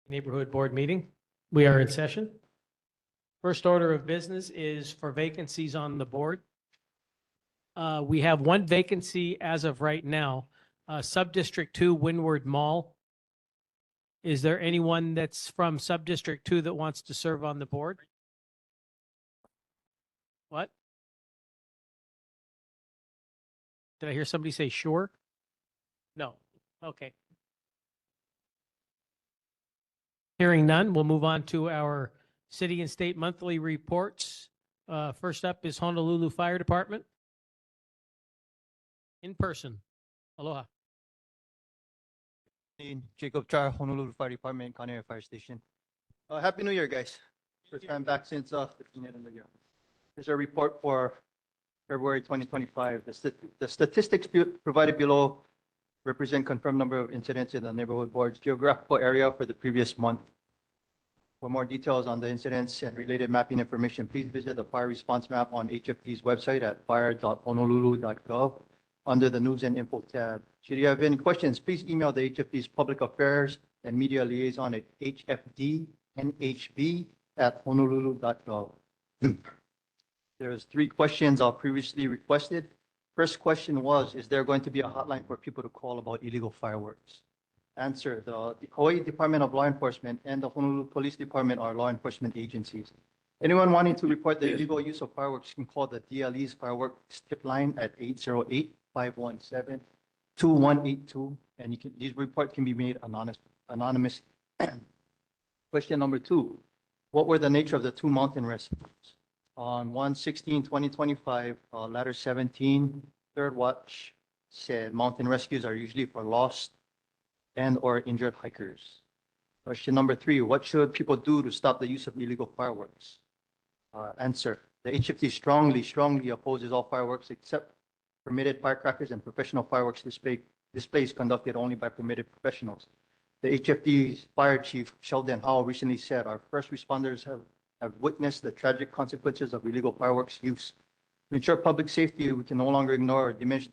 Neighborhood Board meeting. We are in session. First order of business is for vacancies on the board. We have one vacancy as of right now, Sub-District 2 Windward Mall. Is there anyone that's from Sub-District 2 that wants to serve on the board? What? Did I hear somebody say sure? No. Okay. Hearing none, we'll move on to our city and state monthly reports. First up is Honolulu Fire Department. In person. Aloha. Jacob Char, Honolulu Fire Department, Kāne Fire Station. Happy New Year, guys. First time back since the beginning of the year. Here's a report for February 2025. The statistics provided below represent confirmed number of incidents in the neighborhood board's geographical area for the previous month. For more details on the incidents and related mapping information, please visit the fire response map on HFD's website at fire.honolulu.gov under the News and Info tab. Should you have any questions, please email the HFD's Public Affairs and Media Liaison at hfdnhb@honolulu.gov. There's 3 questions previously requested. First question was, is there going to be a hotline for people to call about illegal fireworks? Answer, the Hawaii Department of Law Enforcement and the Honolulu Police Department are law enforcement agencies. Anyone wanting to report the illegal use of fireworks can call the DLE's fireworks tip line at 808-517-2182, and these reports can be made anonymous. Question number 2, what were the nature of the 2 mountain rescues? On 1/16/2025, ladder 17, third watch said mountain rescues are usually for lost and or injured hikers. Question number 3, what should people do to stop the use of illegal fireworks? Answer, the HFD strongly opposes all fireworks except permitted firecrackers and professional fireworks displays conducted only by permitted professionals. The HFD's Fire Chief Sheldon Howell recently said, our first responders have witnessed the tragic consequences of illegal fireworks use. To ensure public safety, we can no longer ignore or diminish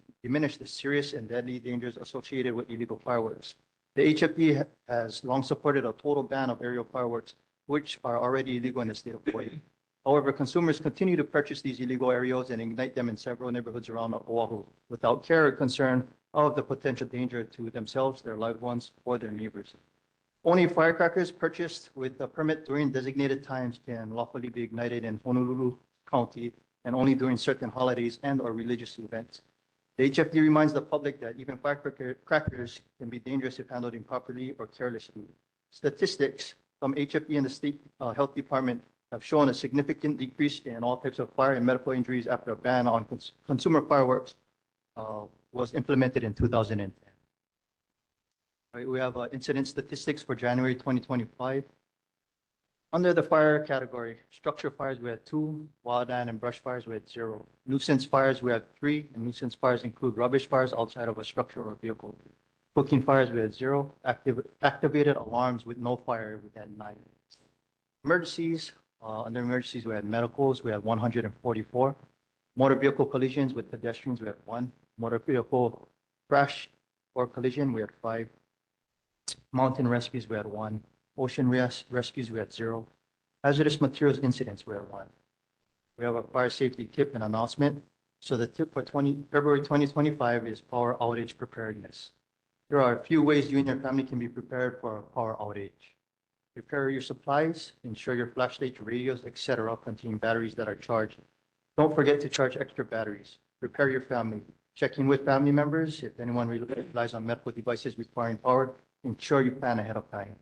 the serious and deadly dangers associated with illegal fireworks. The HFD has long supported a total ban of aerial fireworks, which are already illegal in the state of Hawaii. However, consumers continue to purchase these illegal aerials and ignite them in several neighborhoods around Oahu without care or concern of the potential danger to themselves, their loved ones, or their neighbors. Only firecrackers purchased with a permit during designated times can lawfully be ignited in Honolulu County and only during certain holidays and or religious events. The HFD reminds the public that even firecrackers can be dangerous if handled improperly or carelessly. Statistics from HFD and the State Health Department have shown a significant decrease in all types of fire and medical injuries after a ban on consumer fireworks was implemented in 2010. Right, we have incident statistics for January 2025. Under the fire category, structure fires, we had 2, wildland and brush fires, we had 0. Nuisance fires, we had 3, and nuisance fires include rubbish fires outside of a structure or vehicle. Cooking fires, we had 0. Activated alarms with no fire, we had 9. Emergencies, under emergencies, we had medicals, we had 144. Motor vehicle collisions with pedestrians, we had 1. Motor vehicle crash or collision, we had 5. Mountain rescues, we had 1. Ocean rescues, we had 0. Hazardous materials incidents, we had 1. We have a fire safety tip and announcement. So the tip for February 2025 is power outage preparedness. There are a few ways you and your family can be prepared for a power outage. Prepare your supplies, ensure your flashlights, radios, etc. contain batteries that are charged. Don't forget to charge extra batteries. Prepare your family. Check in with family members. If anyone relies on medical devices requiring power, ensure you plan ahead of time.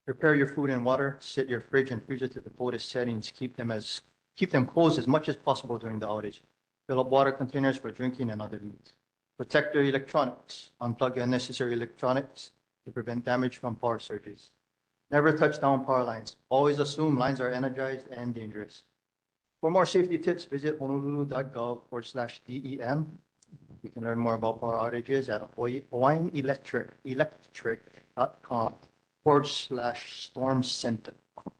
Prepare your food and water. Set your fridge and freezer to the coldest settings. Keep them closed as much as possible during the outage. Fill up water containers for drinking and other needs. Protect your electronics. Unplug unnecessary electronics to prevent damage from power surges. Never touch down power lines. Always assume lines are energized and dangerous. For more safety tips, visit honolulu.gov/DEM. You can learn more about power outages at hawaiianelectric.com/storm center. Are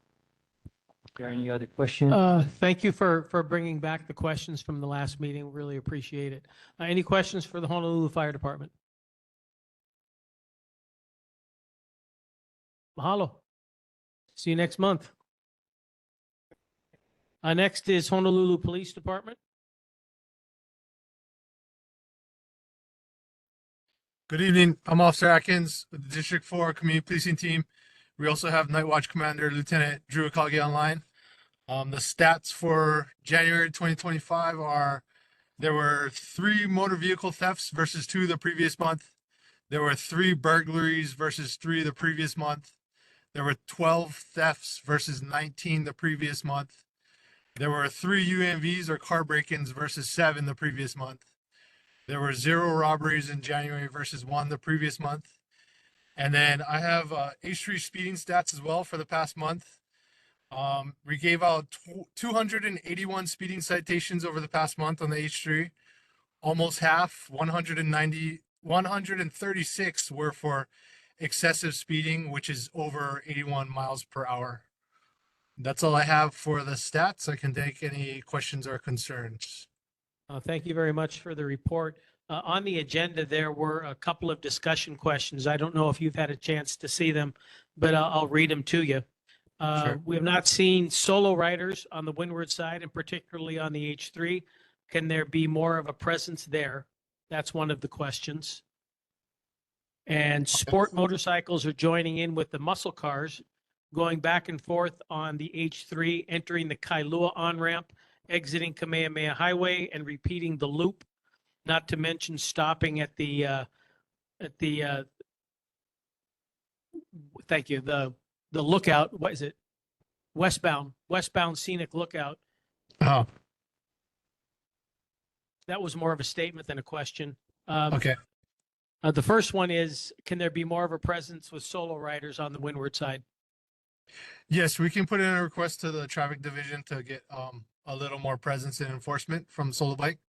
there any other questions? Thank you for bringing back the questions from the last meeting. Really appreciate it. Any questions for the Honolulu Fire Department? Mahalo. See you next month. Next is Honolulu Police Department. Good evening. I'm Officer Atkins with the District 4 Community Policing Team. We also have Night Watch Commander Lieutenant Drew Akagi online. The stats for January 2025 are there were 3 motor vehicle thefts versus 2 the previous month. There were 3 burglaries versus 3 the previous month. There were 12 thefts versus 19 the previous month. There were 3 UMVs or car break-ins versus 7 the previous month. There were 0 robberies in January versus 1 the previous month. And then I have H3 speeding stats as well for the past month. We gave out 281 speeding citations over the past month on the H3. Almost half, 136 were for excessive speeding, which is over 81 miles per hour. That's all I have for the stats. I can take any questions or concerns. Thank you very much for the report. On the agenda, there were a couple of discussion questions. I don't know if you've had a chance to see them, but I'll read them to you. Sure. We have not seen solo riders on the windward side and particularly on the H3. Can there be more of a presence there? That's one of the questions. And sport motorcycles are joining in with the muscle cars, going back and forth on the H3, entering the Kailua on-ramp, exiting Kamehameha Highway, and repeating the loop, not to mention stopping at the thank you, the lookout, what is it? Westbound scenic lookout. Oh, That was more of a statement than a question. okay. The first one is, can there be more of a presence with solo riders on the windward side? Yes, we can put in a request to the traffic division to get a little more presence and enforcement from solo bike.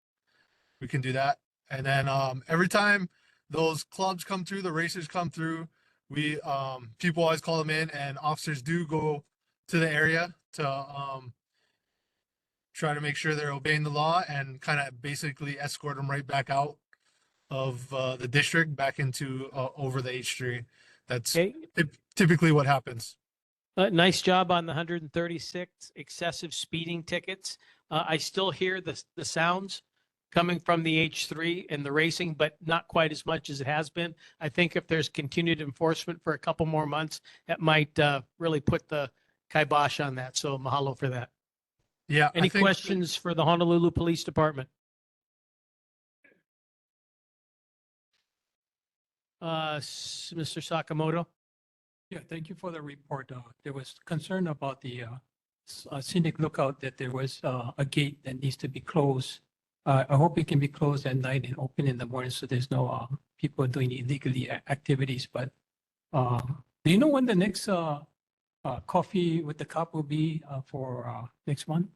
We can do that. And then every time those clubs come through, the racers come through, we people always call them in, and officers do go to the area to try to make sure they're obeying the law and kind of basically escort them right back out of the district back into over the H3. That's Okay. typically what happens. Nice job on the 136 excessive speeding tickets. I still hear the sounds coming from the H3 and the racing, but not quite as much as it has been. I think if there's continued enforcement for a couple more months, that might really put the kibosh on that. So mahalo for that. Yeah. Any I think, questions for the Honolulu Police Department? Mr. Sakamoto? Yeah, thank you for the report. There was concern about the scenic lookout that there was a gate that needs to be closed. I hope it can be closed at night and open in the morning so there's no people doing illegally activities. But do you know when the next coffee with the cop will be for next month?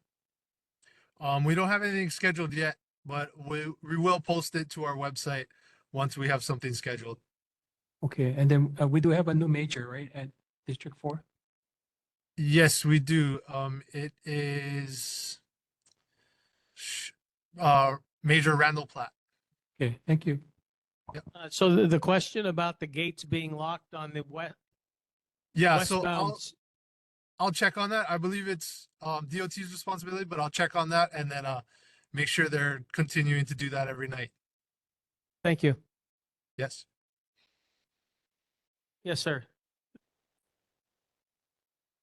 we don't have anything scheduled yet, but we will post it to our website once we have something scheduled. Okay, and then we do have a new major, right, at District 4? Yes, we do. It is Major Randall Platt. Okay, thank you. So the question about the gates being locked on the Yeah, westbound. so I'll check on that. I believe it's DOT's responsibility, but I'll check on that and then make sure they're continuing to do that every night. Thank you. Yes. Yes, sir.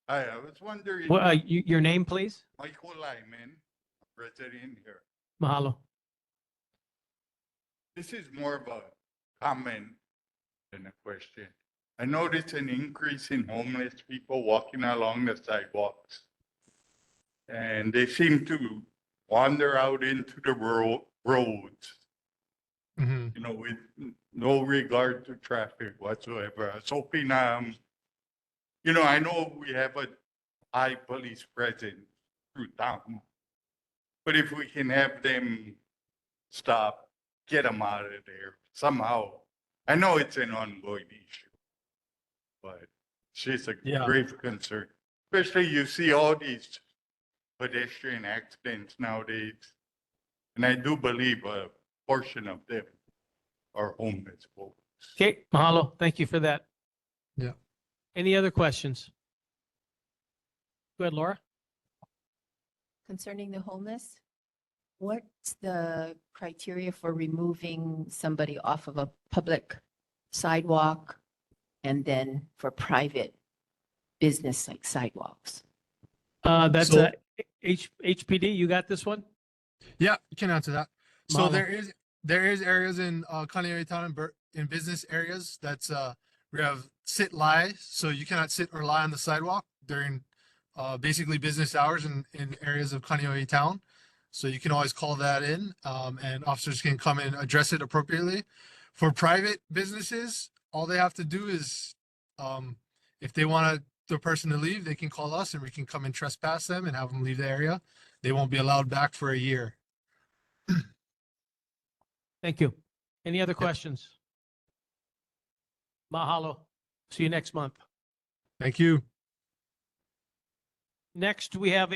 Hi, I was wondering, Well, your name, please? Michael Lyman, resident here. Mahalo. This is more of a comment than a question. I noticed an increase in homeless people walking along the sidewalks. And they seem to wander out into the roads, Hmm. you know, with no regard to traffic whatsoever. I was hoping, you know, I know we have a high police presence through town, but if we can have them stop, get them out of there somehow. I know it's an ongoing issue, but it's just a Yeah. grave concern. Especially you see all these pedestrian accidents nowadays. And I do believe a portion of them are homeless folks. Okay, mahalo. Thank you for that. Yeah. Any other questions? Go ahead, Laura. Concerning the homeless, what's the criteria for removing somebody off of a public sidewalk and then for private business like sidewalks? That's So- HPD. You got this one? Yeah, you can answer that. So Mahalo. there is areas in Kāne town and in business areas that's we have sit lie, so you cannot sit or lie on the sidewalk during basically business hours in areas of Kāne town. So you can always call that in, and officers can come and address it appropriately. For private businesses, all they have to do is if they want the person to leave, they can call us and we can come and trespass them and have them leave the area. They won't be allowed back for a year. Thank you. Any other questions? Mahalo. See you next month. Thank you. Next, do we have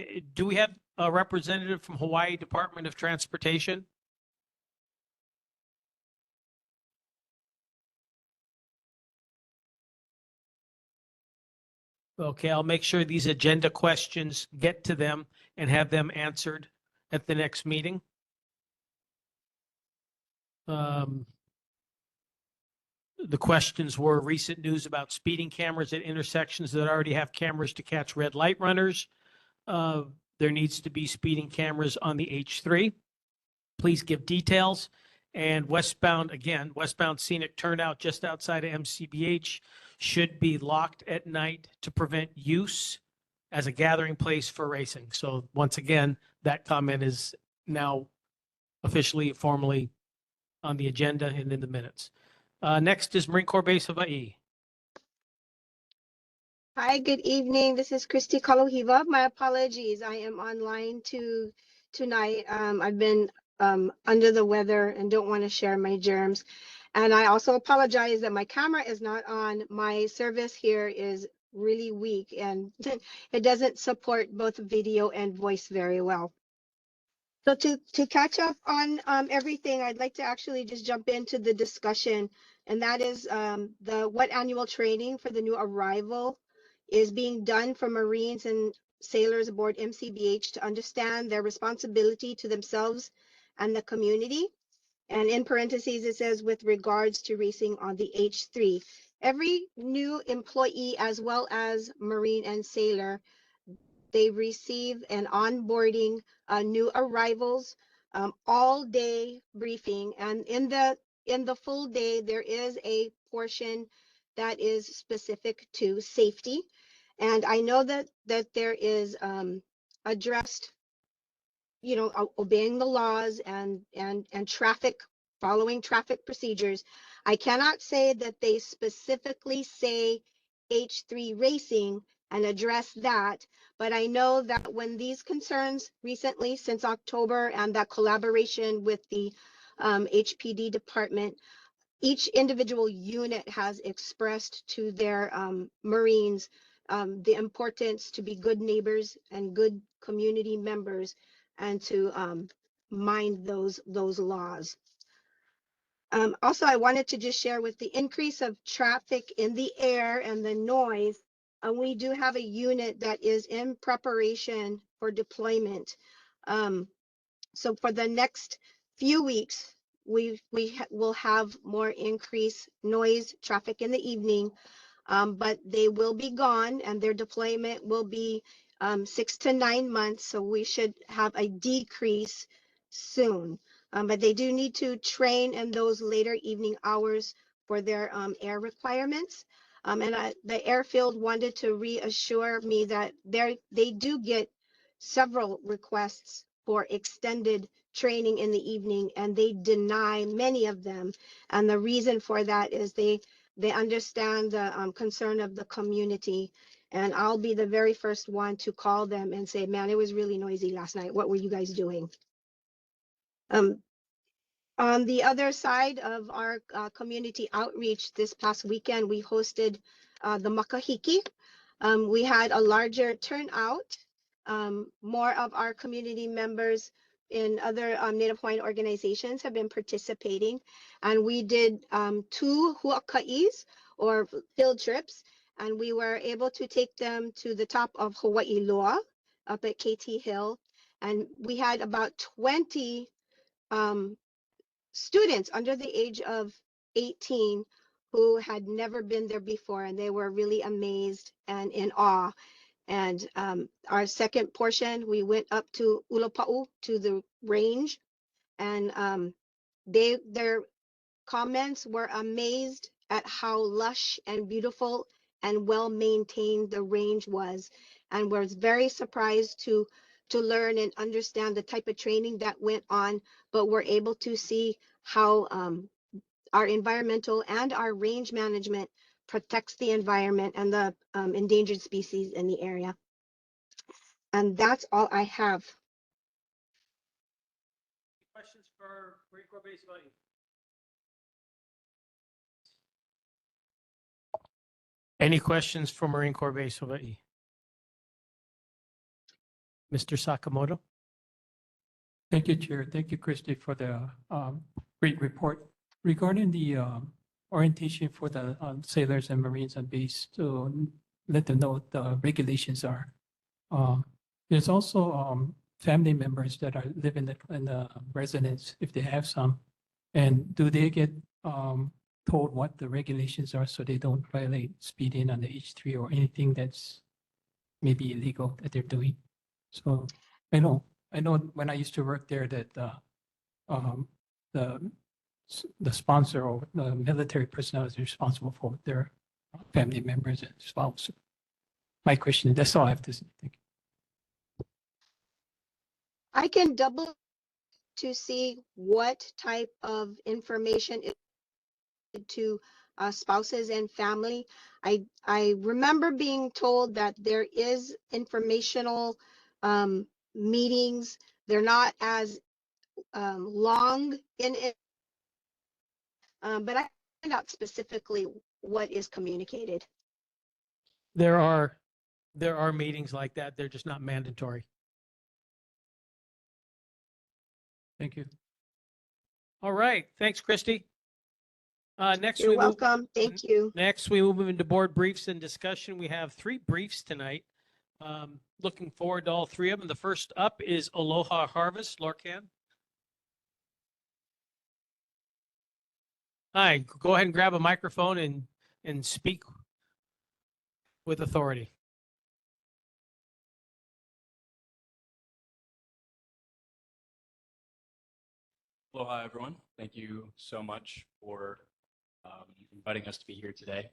a representative from Hawaii Department of Transportation? Okay, I'll make sure these agenda questions get to them and have them answered at the next meeting. The questions were recent news about speeding cameras at intersections that already have cameras to catch red light runners. There needs to be speeding cameras on the H3. Please give details. And westbound scenic turnout just outside of MCBH should be locked at night to prevent use as a gathering place for racing. So once again, that comment is now officially, formally on the agenda and in the minutes. Next is Marine Corps Base Hawaii. Hi, good evening. This is Christy Kalohiva. My apologies. I am online tonight. I've been under the weather and don't want to share my germs. And I also apologize that my camera is not on. My service here is really weak and it doesn't support both video and voice very well. So to catch up on everything, I'd like to actually just jump into the discussion, and that is what annual training for the new arrival is being done for Marines and sailors aboard MCBH to understand their responsibility to themselves and the community. And in parentheses, it says with regards to racing on the H3. Every new employee, as well as Marine and sailor, they receive an onboarding, new arrivals, all day briefing. And in the full day, there is a portion that is specific to safety. And I know that there is addressed, obeying the laws and traffic, following traffic procedures. I cannot say that they specifically say H3 racing and address that, but I know that when these concerns recently since October and that collaboration with the HPD department, each individual unit has expressed to their Marines the importance to be good neighbors and good community members and to mind those laws. Also, I wanted to just share with the increase of traffic in the air and the noise, we do have a unit that is in preparation for deployment. So for the next few weeks, we will have more increased noise traffic in the evening, but they will be gone and their deployment will be 6 to 9 months. So we should have a decrease soon. But they do need to train in those later evening hours for their air requirements. The airfield wanted to reassure me that they do get several requests for extended training in the evening, and they deny many of them. And the reason for that is they understand the concern of the community. And I'll be the very first one to call them and say, man, it was really noisy last night. What were you guys doing? On the other side of our community outreach this past weekend, we hosted the Makahiki. We had a larger turnout. More of our community members in other Native Hawaiian organizations have been participating. And we did 2 huaka'is or field trips. and we were able to take them to the top of Hawaii Loa up at KT Hill. And we had about 20 students under the age of 18 who had never been there before, and they were really amazed and in awe. And our second portion, we went up to Ulapa'u to the range, and their comments were amazed at how lush and beautiful and well maintained the range was, and was very surprised to learn and understand the type of training that went on, but were able to see how our environmental and our range management protects the environment and the endangered species in the area. And that's all I have. Questions for Marine Corps Base Hawaii? Any questions for Marine Corps Base Hawaii? Mr. Sakamoto? Thank you, Chair. Thank you, Christy, for the great report. Regarding the orientation for the sailors and Marines on base, to let them know what the regulations are. There's also family members that are living in the residence, if they have some. And do they get told what the regulations are so they don't violate speeding on the H3 or anything that's maybe illegal that they're doing? So I know when I used to work there that the sponsor or the military personnel is responsible for their family members and spouse. My question, that's all I have to say. Thank you. I can double to see what type of information is to spouses and family. I remember being told that there is informational meetings. They're not as long in it, but I find out specifically what is communicated. There are meetings like that. They're just not mandatory. Thank you. All right. Thanks, Christy. Next You're we move, welcome. Thank you. next we move into board briefs and discussion. We have 3 briefs tonight. Looking forward to all 3 of them. The first up is Aloha Harvest, Lorcan. Hi, go ahead and grab a microphone and speak with authority. Aloha, everyone. Thank you so much for inviting us to be here today.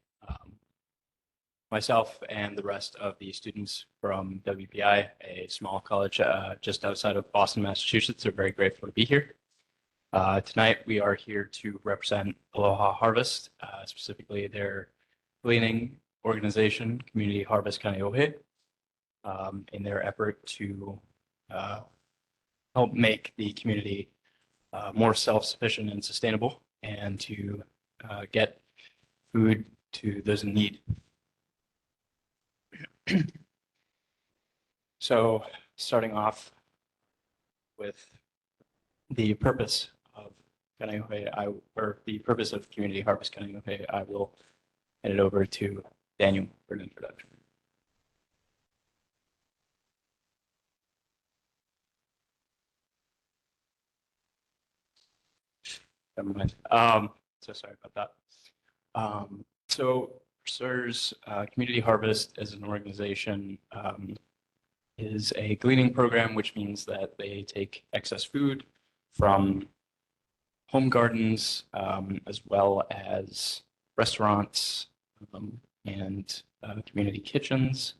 Myself and the rest of the students from WPI, a small college just outside of Boston, Massachusetts, are very grateful to be here. Tonight, we are here to represent Aloha Harvest, specifically their gleaning organization, Community Harvest Kaneohe, in their effort to help make the community more self-sufficient and sustainable, and to get food to those in need. So, starting off with the purpose of Kaneohe, or the purpose of Community Harvest Kaneohe, I will hand it over to Daniel for an introduction. Never mind. So sorry about that. So CSRS, Community Harvest as an organization is a gleaning program, which means that they take excess food from home gardens, as well as restaurants and community kitchens,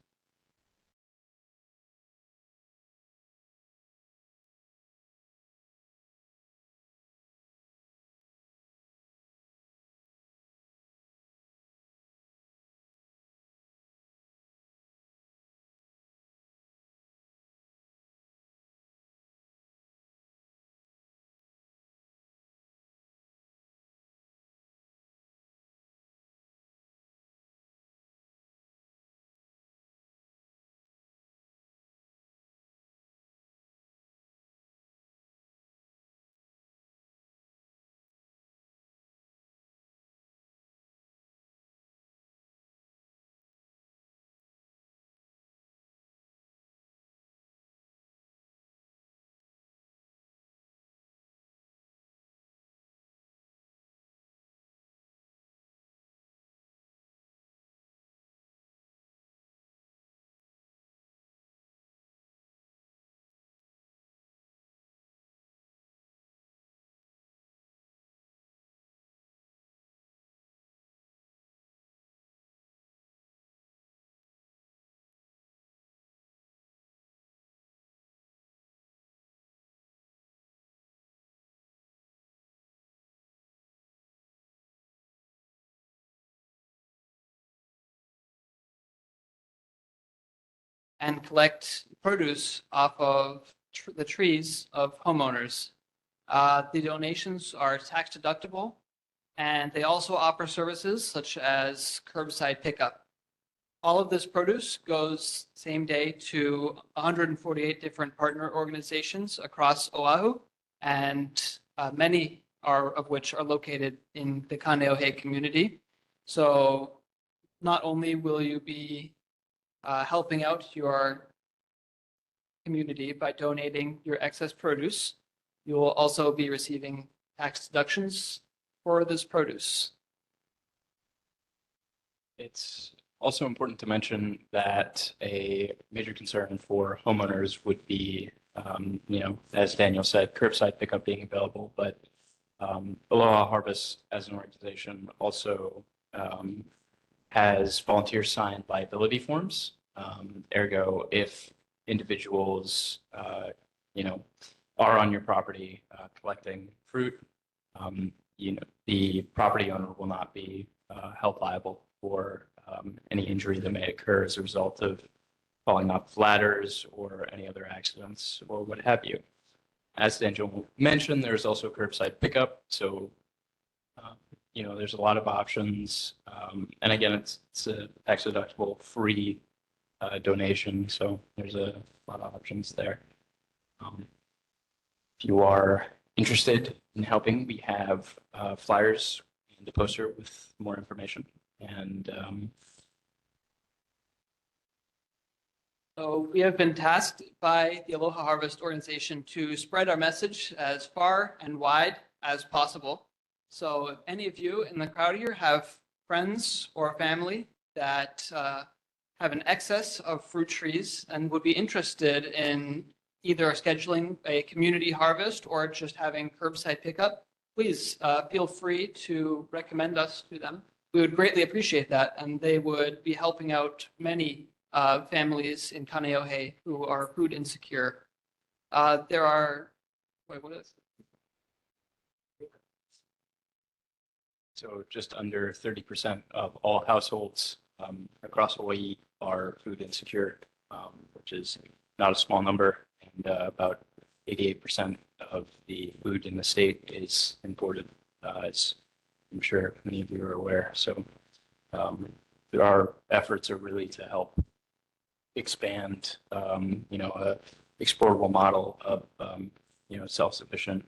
and collect produce off of the trees of homeowners. The donations are tax deductible, and they also offer services such as curbside pickup. All of this produce goes same day to 148 different partner organizations across Oahu, and many of which are located in the Kaneohe community. So not only will you be helping out your community by donating your excess produce, you will also be receiving tax deductions for this produce. It's also important to mention that a major concern for homeowners would be, as Daniel said, curbside pickup being available, but Aloha Harvest as an organization also has volunteer signed liability forms. Ergo, if individuals, are on your property collecting fruit, the property owner will not be held liable for any injury that may occur as a result of falling off ladders or any other accidents or what have you. As Daniel mentioned, there's also curbside pickup. So, there's a lot of options. And again, it's a tax deductible free donation. So there's a lot of options there. If you are interested in helping, we have flyers and a poster with more information. And So we have been tasked by the Aloha Harvest organization to spread our message as far and wide as possible. So if any of you in the crowd here have friends or family that have an excess of fruit trees and would be interested in either scheduling a community harvest or just having curbside pickup, please feel free to recommend us to them. We would greatly appreciate that, and they would be helping out many families in Kaneohe who are food insecure. There are, wait, what is? so just under 30% of all households across Hawaii are food insecure, which is not a small number. And about 88% of the food in the state is imported, as I'm sure many of you are aware. So our efforts are really to help expand, a exportable model of, self-sufficient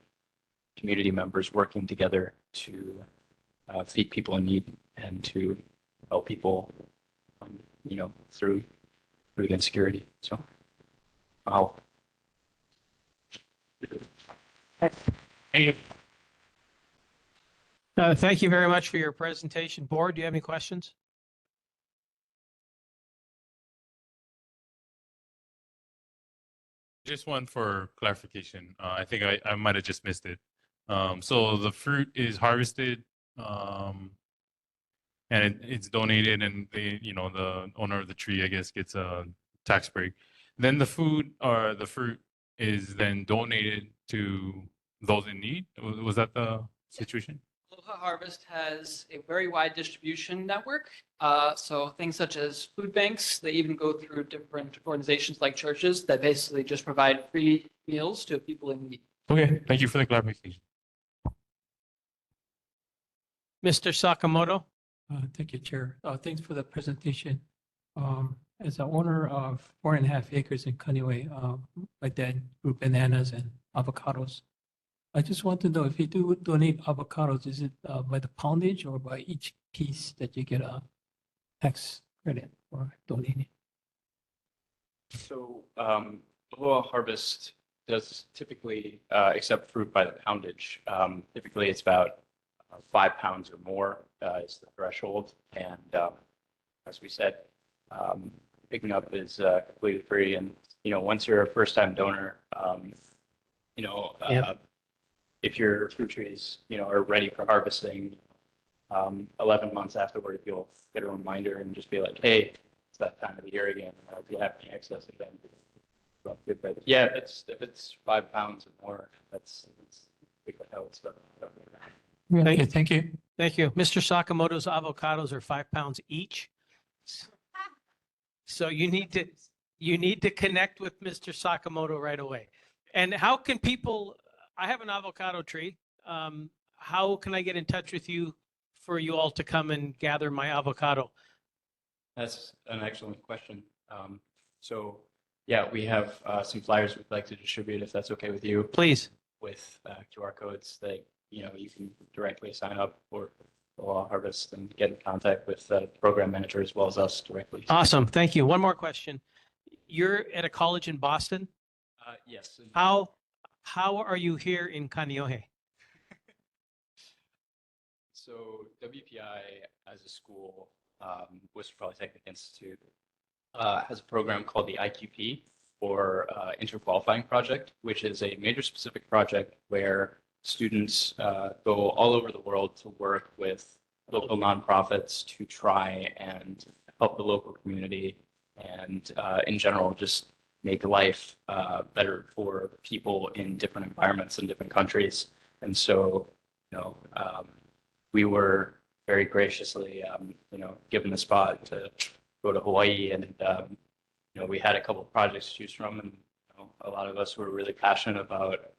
community members working together to feed people in need and to help people, through food insecurity. So I'll. Thank you very much for your presentation. Board, do you have any questions? Just one for clarification. I think I might have just missed it. So the fruit is harvested, and it's donated, and the owner of the tree, I guess, gets a tax break. Then the food or the fruit is then donated to those in need. Was that the situation? Aloha Harvest has a very wide distribution network. So things such as food banks, they even go through different organizations like churches that basically just provide free meals to people in need. Okay, thank you for the clarification. Mr. Sakamoto? Thank you, Chair. Thanks for the presentation. As an owner of 4.5 acres in Kaneohe, my dad grew bananas and avocados. I just want to know if you do donate avocados, is it by the poundage or by each piece that you get a tax credit for donating? So Aloha Harvest does typically accept fruit by the poundage. Typically, it's about 5 pounds or more is the threshold. And as we said, picking up is completely free. And, once you're a first-time donor, if your fruit trees, are ready for harvesting, 11 months afterward, you'll get a reminder and just be like, hey, it's that time of the year again. If you have any excess again, yeah, if it's 5 pounds or more, that's big help. So, Thank you. Thank you. Thank you. Mr. Sakamoto's avocados are 5 pounds each. So you need to You need to connect with Mr. Sakamoto right away. And how can people, I have an avocado tree. How can I get in touch with you for you all to come and gather my avocado? That's an excellent question. So yeah, we have some flyers we'd like to distribute if that's okay with you, Please. with QR codes that, you know, you can directly sign up for the Law Harvest and get in contact with the program manager as well as us directly. Awesome. Thank you. One more question. You're at a college in Boston. Yes. and- How are you here in Kaneohe? So WPI as a school, Worcester Polytechnic Institute, has a program called the IQP, or Interqualifying Project, which is a major specific project where students go all over the world to work with local nonprofits to try and help the local community and in general just make life better for people in different environments in different countries. And so, you know, we were very graciously, you know, given the spot to go to Hawaii, and you know, we had a couple of projects to choose from, and you know, a lot of us were really passionate about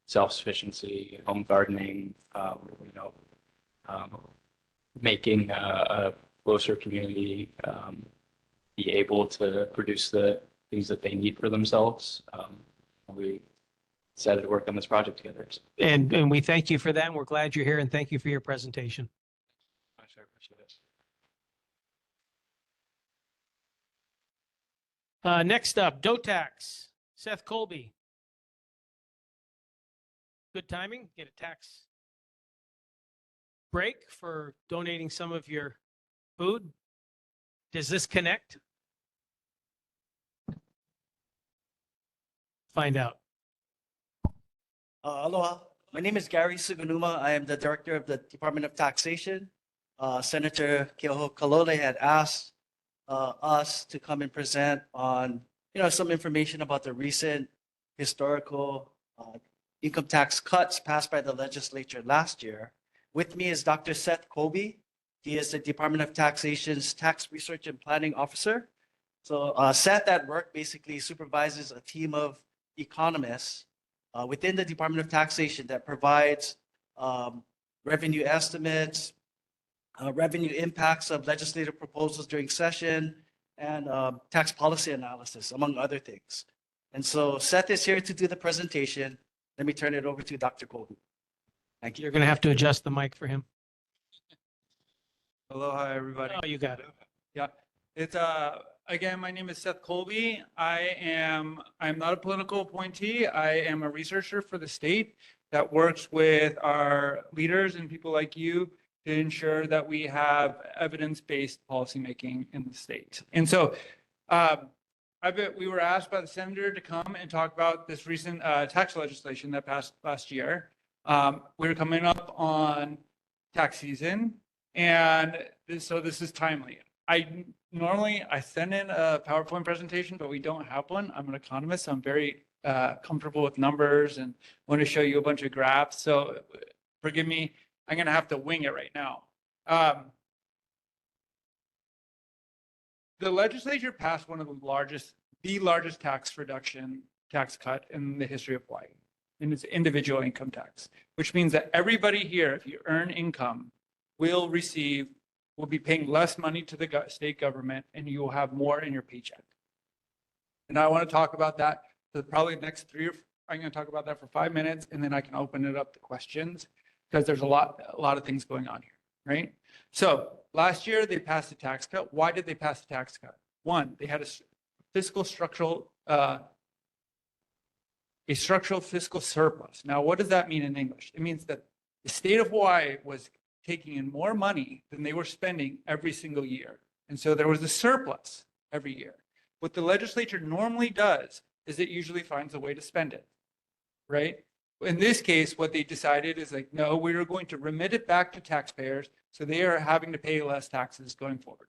self-sufficiency, home gardening, you know, making a closer community be able to produce the things that they need for themselves. We decided to work on this project together. So And we thank you for that. And we're glad you're here and thank you for your presentation. I sure appreciate it. Next up, DOTAX, Seth Colby. Good timing, get a tax break for donating some of your food. Does this connect? Find out. Aloha. My name is Gary Sugunuma. I am the director of the Department of Taxation. Senator Keoho Kalole had asked us to come and present on, you know, some information about the recent historical income tax cuts passed by the legislature last year. With me is Dr. Seth Colby. He is the Department of Taxation's Tax Research and Planning Officer. So Seth at work basically supervises a team of economists within the Department of Taxation that provides revenue estimates, revenue impacts of legislative proposals during session, and tax policy analysis, among other things. And so Seth is here to do the presentation. Let me turn it over to Dr. Colby. Thank you. You're going to have to adjust the mic for him. Aloha, everybody. Oh, you got it. Yeah, it's again, my name is Seth Colby. I'm not a political appointee. I am a researcher for the state that works with our leaders and people like you to ensure that we have evidence-based policymaking in the state. And so we were asked by the senator to come and talk about this recent tax legislation that passed last year. We're coming up on tax season, and so this is timely. Normally I send in a PowerPoint presentation, but we don't have one. I'm an economist, so I'm very comfortable with numbers and want to show you a bunch of graphs. So forgive me, I'm going to have to wing it right now. The legislature passed one of the largest tax cut in the history of Hawaii, and it's individual income tax, which means that everybody here, if you earn income, will be paying less money to the state government, and you will have more in your paycheck. And I want to talk about that for probably the next I'm going to talk about that for 5 minutes, and then I can open it up to questions because there's a lot of things going on here, right? So last year they passed a tax cut. Why did they pass a tax cut? One, they had a structural fiscal surplus. Now, what does that mean in English? It means that the state of Hawaii was taking in more money than they were spending every single year. And so there was a surplus every year. What the legislature normally does is it usually finds a way to spend it, right? In this case, what they decided is like, no, we're going to remit it back to taxpayers, so they are having to pay less taxes going forward.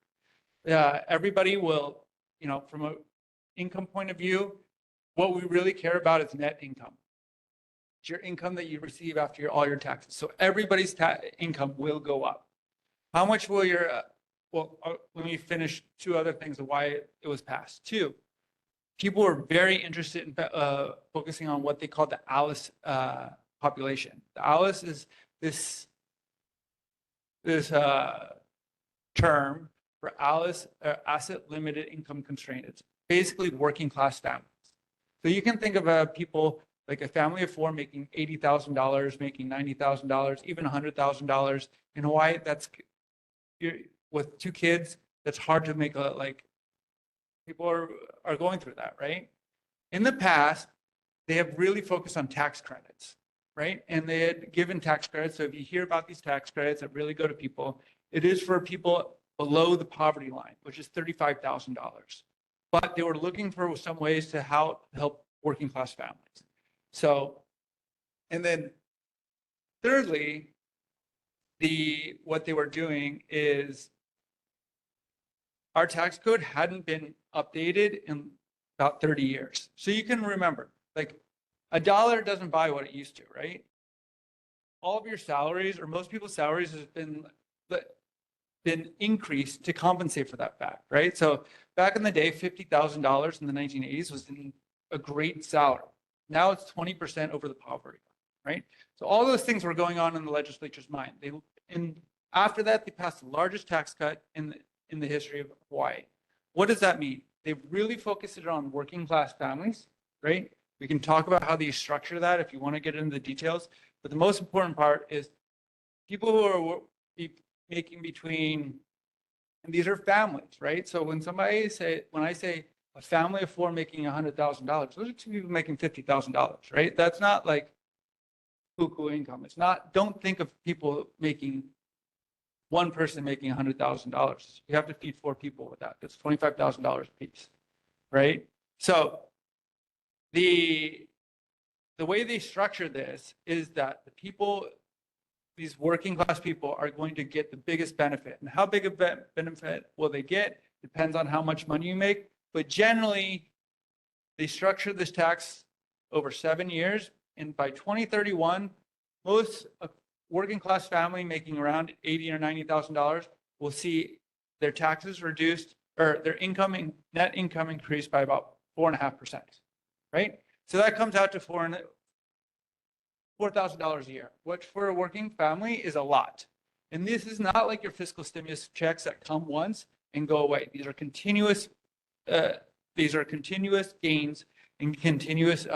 Everybody will, you know, from an income point of view, what we really care about is net income. It's your income that you receive after all your taxes. So everybody's income will go up. How much will your, let me finish two other things of why it was passed. Two, people were very interested in focusing on what they call the ALICE population. The ALICE is this term for ALICE, asset limited income constraint. It's basically working class families. So you can think of people like a family of four making $80,000, making $90,000, even $100,000 in Hawaii. That's with two kids. That's hard to make people are going through that, right? In the past, they have really focused on tax credits, right? And they had given tax credits. So if you hear about these tax credits that really go to people, it is for people below the poverty line, which is $35,000. But they were looking for some ways to help working class families. So, and then thirdly, what they were doing is our tax code hadn't been updated in about 30 years. So you can remember, like $1 doesn't buy what it used to, right? All of your salaries, or most people's salaries, has been increased to compensate for that fact, right? So back in the day, $50,000 in the 1980s was a great salary. Now it's 20% over the poverty line, right? So all those things were going on in the legislature's mind. And after that, they passed the largest tax cut in the history of Hawaii. What does that mean? They've really focused it on working class families, right? We can talk about how they structure that if you want to get into the details. But the most important part is people who are making between, and these are families, right? So when I say a family of four making $100,000, those are two people making $50,000, right? That's not like cuckoo income. It's not, don't think of people making, one person making $100,000. You have to feed four people with that. That's $25,000 a piece, right? So the way they structure this is that the people, these working class people, are going to get the biggest benefit. And how big a benefit will they get depends on how much money you make. But generally, they structure this tax over 7 years. And by 2031, most working class family making around $80,000 or $90,000 will see their taxes reduced, or their net income increased by about 4.5%, right? So that comes out to $4,000 a year, which for a working family is a lot. And this is not like your fiscal stimulus checks that come once and go away. These are continuous gains and continuous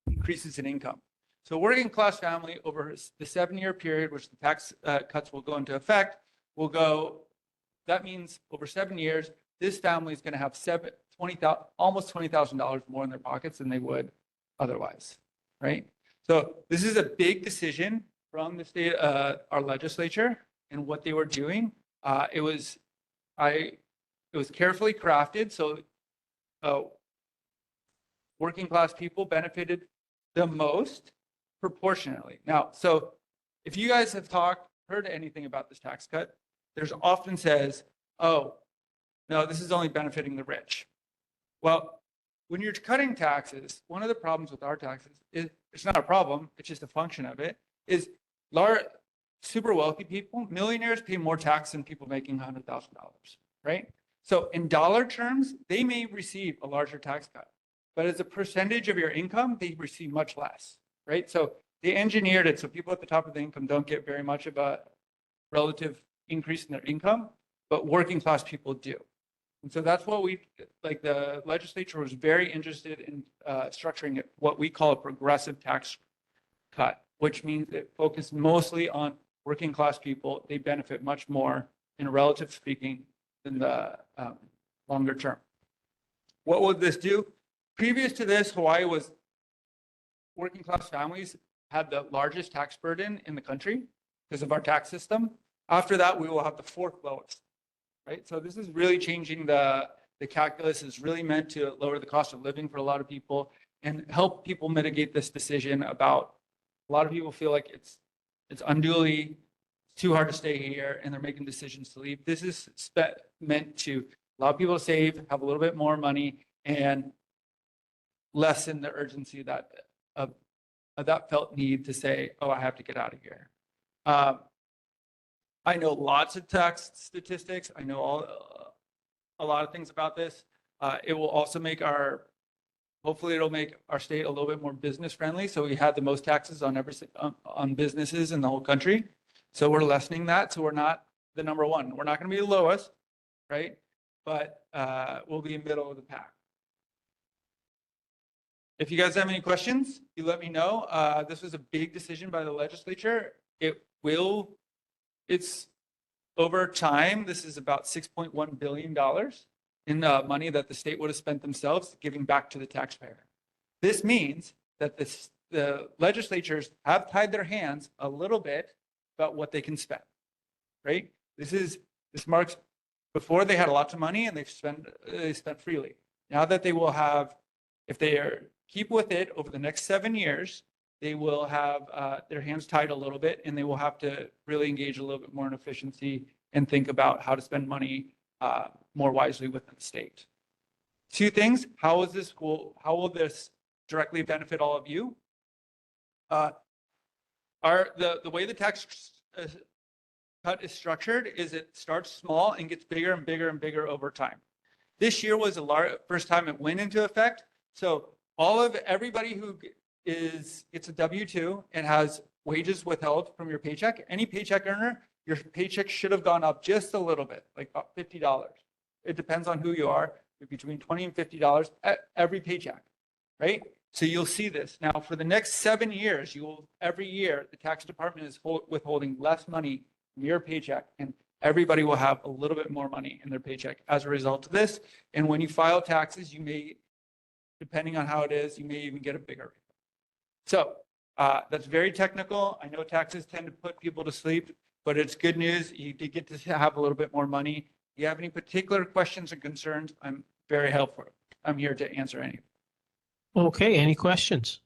increases in income. So working class family over the 7-year period, which the tax cuts will go into effect, that means over 7 years, this family is going to have almost $20,000 more in their pockets than they would otherwise, right? So this is a big decision from the state, our legislature, and what they were doing. It was carefully crafted, so working class people benefited the most proportionately. Now, so if you guys have heard anything about this tax cut, there's often says, oh, no, this is only benefiting the rich. Well, when you're cutting taxes, one of the problems with our taxes is, it's not a problem, it's just a function of it, is super wealthy people, millionaires, pay more tax than people making $100,000, right? So in dollar terms, they may receive a larger tax cut, but as a percentage of your income, they receive much less, right? So they engineered it so people at the top of the income don't get very much of a relative increase in their income, but working class people do. And so that's what the legislature was very interested in structuring it, what we call a progressive tax cut, which means it focused mostly on working class people. They benefit much more, in relative speaking, than the longer term. What would this do? Previous to this, Hawaii was, working class families had the largest tax burden in the country because of our tax system. After that, we will have the fourth lowest, right? So this is really changing the calculus. Is really meant to lower the cost of living for a lot of people and help people mitigate this decision about, a lot of people feel like it's unduly too hard to stay here and they're making decisions to leave. This is meant to allow people to save, have a little bit more money, and lessen the urgency that felt need to say, oh, I have to get out of here. I know lots of tax statistics. I know a lot of things about this. It will also make hopefully it'll make our state a little bit more business friendly. So we had the most taxes on on businesses in the whole country. So we're lessening that. So we're not the number one. We're not going to be the lowest, right? But we'll be in middle of the pack. If you guys have any questions, you let me know. This was a big decision by the legislature. It's over time, this is about $6.1 billion in money that the state would have spent themselves giving back to the taxpayer. This means that the legislatures have tied their hands a little bit about what they can spend, right? This marks before they had lots of money and they spent freely. Now that they will have, if they keep with it over the next 7 years, they will have their hands tied a little bit and they will have to really engage a little bit more in efficiency and think about how to spend money more wisely within the state. Two things, how will this directly benefit all of you? The way the tax cut is structured is it starts small and gets bigger and bigger and bigger over time. This year was the first time it went into effect. So everybody who gets a W-2 and has wages withheld from your paycheck, any paycheck earner, your paycheck should have gone up just a little bit, like about $50. It depends on who you are, between $20 and $50 at every paycheck, right? So you'll see this. Now, for the next 7 years, every year, the tax department is withholding less money from your paycheck, and everybody will have a little bit more money in their paycheck as a result of this. And when you file taxes, you may, depending on how it is, you may even get a bigger. So that's very technical. I know taxes tend to put people to sleep, but it's good news. You did get to have a little bit more money. If you have any particular questions or concerns, I'm very helpful. I'm here to answer any. Okay, any questions?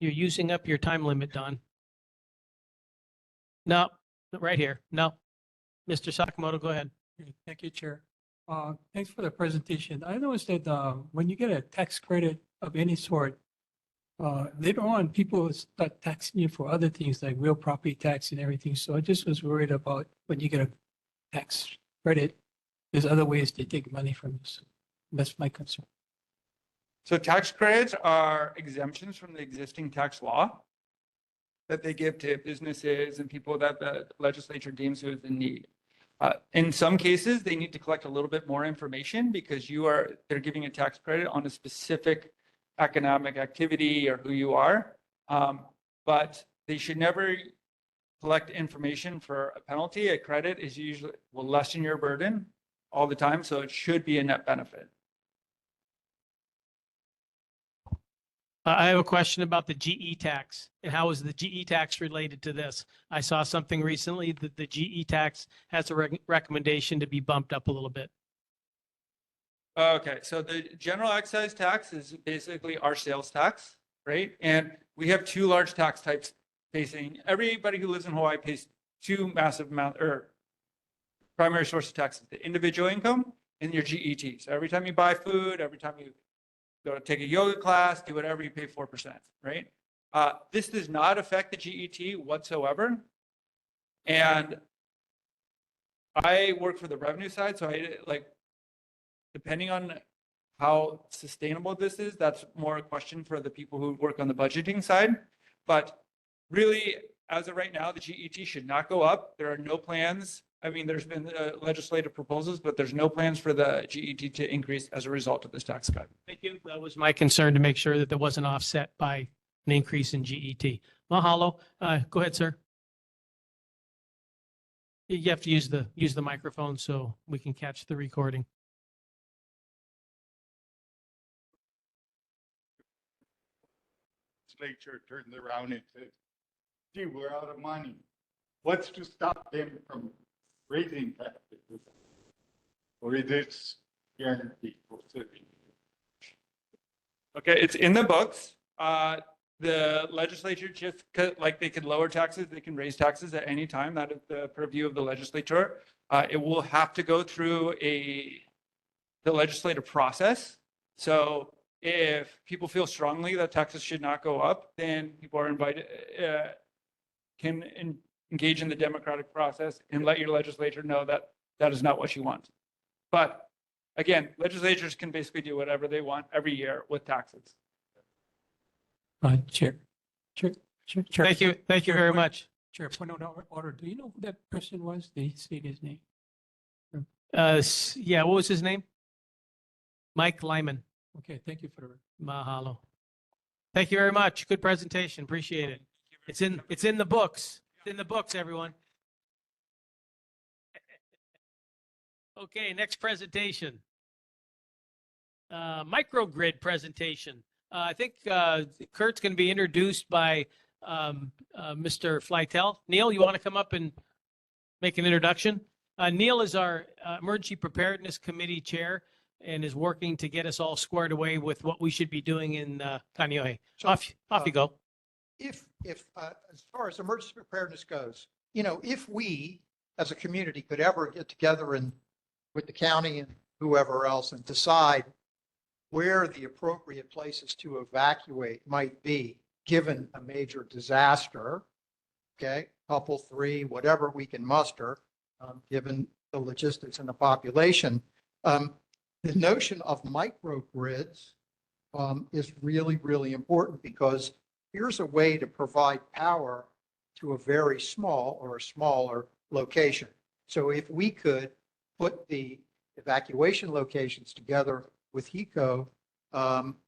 You're using up your time limit, Don. No, right here. No. Mr. Sakamoto, go ahead. Thank you, Chair. Thanks for the presentation. I noticed that when you get a tax credit of any sort, later on, people start taxing you for other things like real property tax and everything. So I just was worried about when you get a tax credit, there's other ways they take money from you. So that's my concern. So tax credits are exemptions from the existing tax law that they give to businesses and people that the legislature deems who is in need. In some cases, they need to collect a little bit more information because they're giving a tax credit on a specific economic activity or who you are. But they should never collect information for a penalty. A credit will lessen your burden all the time, so it should be a net benefit. I have a question about the GE tax and how is the GE tax related to this? I saw something recently that the GE tax has a recommendation to be bumped up a little bit. Okay, so the general excise tax is basically our sales tax, right? And we have two large tax types facing everybody who lives in Hawaii pays two massive primary source of taxes, the individual income and your GET. So every time you buy food, every time you go to take a yoga class, do whatever, you pay 4%, right? This does not affect the GET whatsoever. And I work for the revenue side, so depending on how sustainable this is, that's more a question for the people who work on the budgeting side. But really, as of right now, the GET should not go up. There are no plans. I mean, there's been legislative proposals, but there's no plans for the GET to increase as a result of this tax cut. Thank you. That was my concern, to make sure that there wasn't offset by an increase in GET. Mahalo. Go ahead, sir. You have to use the microphone so we can catch the recording. Legislature turned around and said, gee, we're out of money. What's to stop them from raising taxes? Or is this guaranteed? Okay, it's in the books. The legislature they could lower taxes, they can raise taxes at any time. That is the purview of the legislature. It will have to go through the legislative process. So if people feel strongly that taxes should not go up, then people are invited, can engage in the democratic process and let your legislature know that That is not what you want. But again, legislatures can basically do whatever they want every year with taxes. Chair. Chair. Thank you. Thank you Chair, very point- much. Chair, point of order. Do you know who that person was? They state his name. Yeah, what was his name? Mike Lyman. Okay, thank you for the. Mahalo. Thank you very much. Good presentation. Appreciate it. It's in the books. It's in the books, everyone. Okay, next presentation. Microgrid presentation. I think Kurt's going to be introduced by Mr. Flytel. Neil, you want to come up and make an introduction? Neil is our Emergency Preparedness Committee Chair and is working to get us all squared away with what we should be doing in Kaneohe. So, Off you go. If as far as emergency preparedness goes, if we as a community could ever get together and with the county and whoever else and decide where the appropriate places to evacuate might be, given a major disaster, okay, couple, three, whatever we can muster, given the logistics and the population, the notion of microgrids is really, really important, because here's a way to provide power to a very small or a smaller location. So if we could put the evacuation locations together with HECO,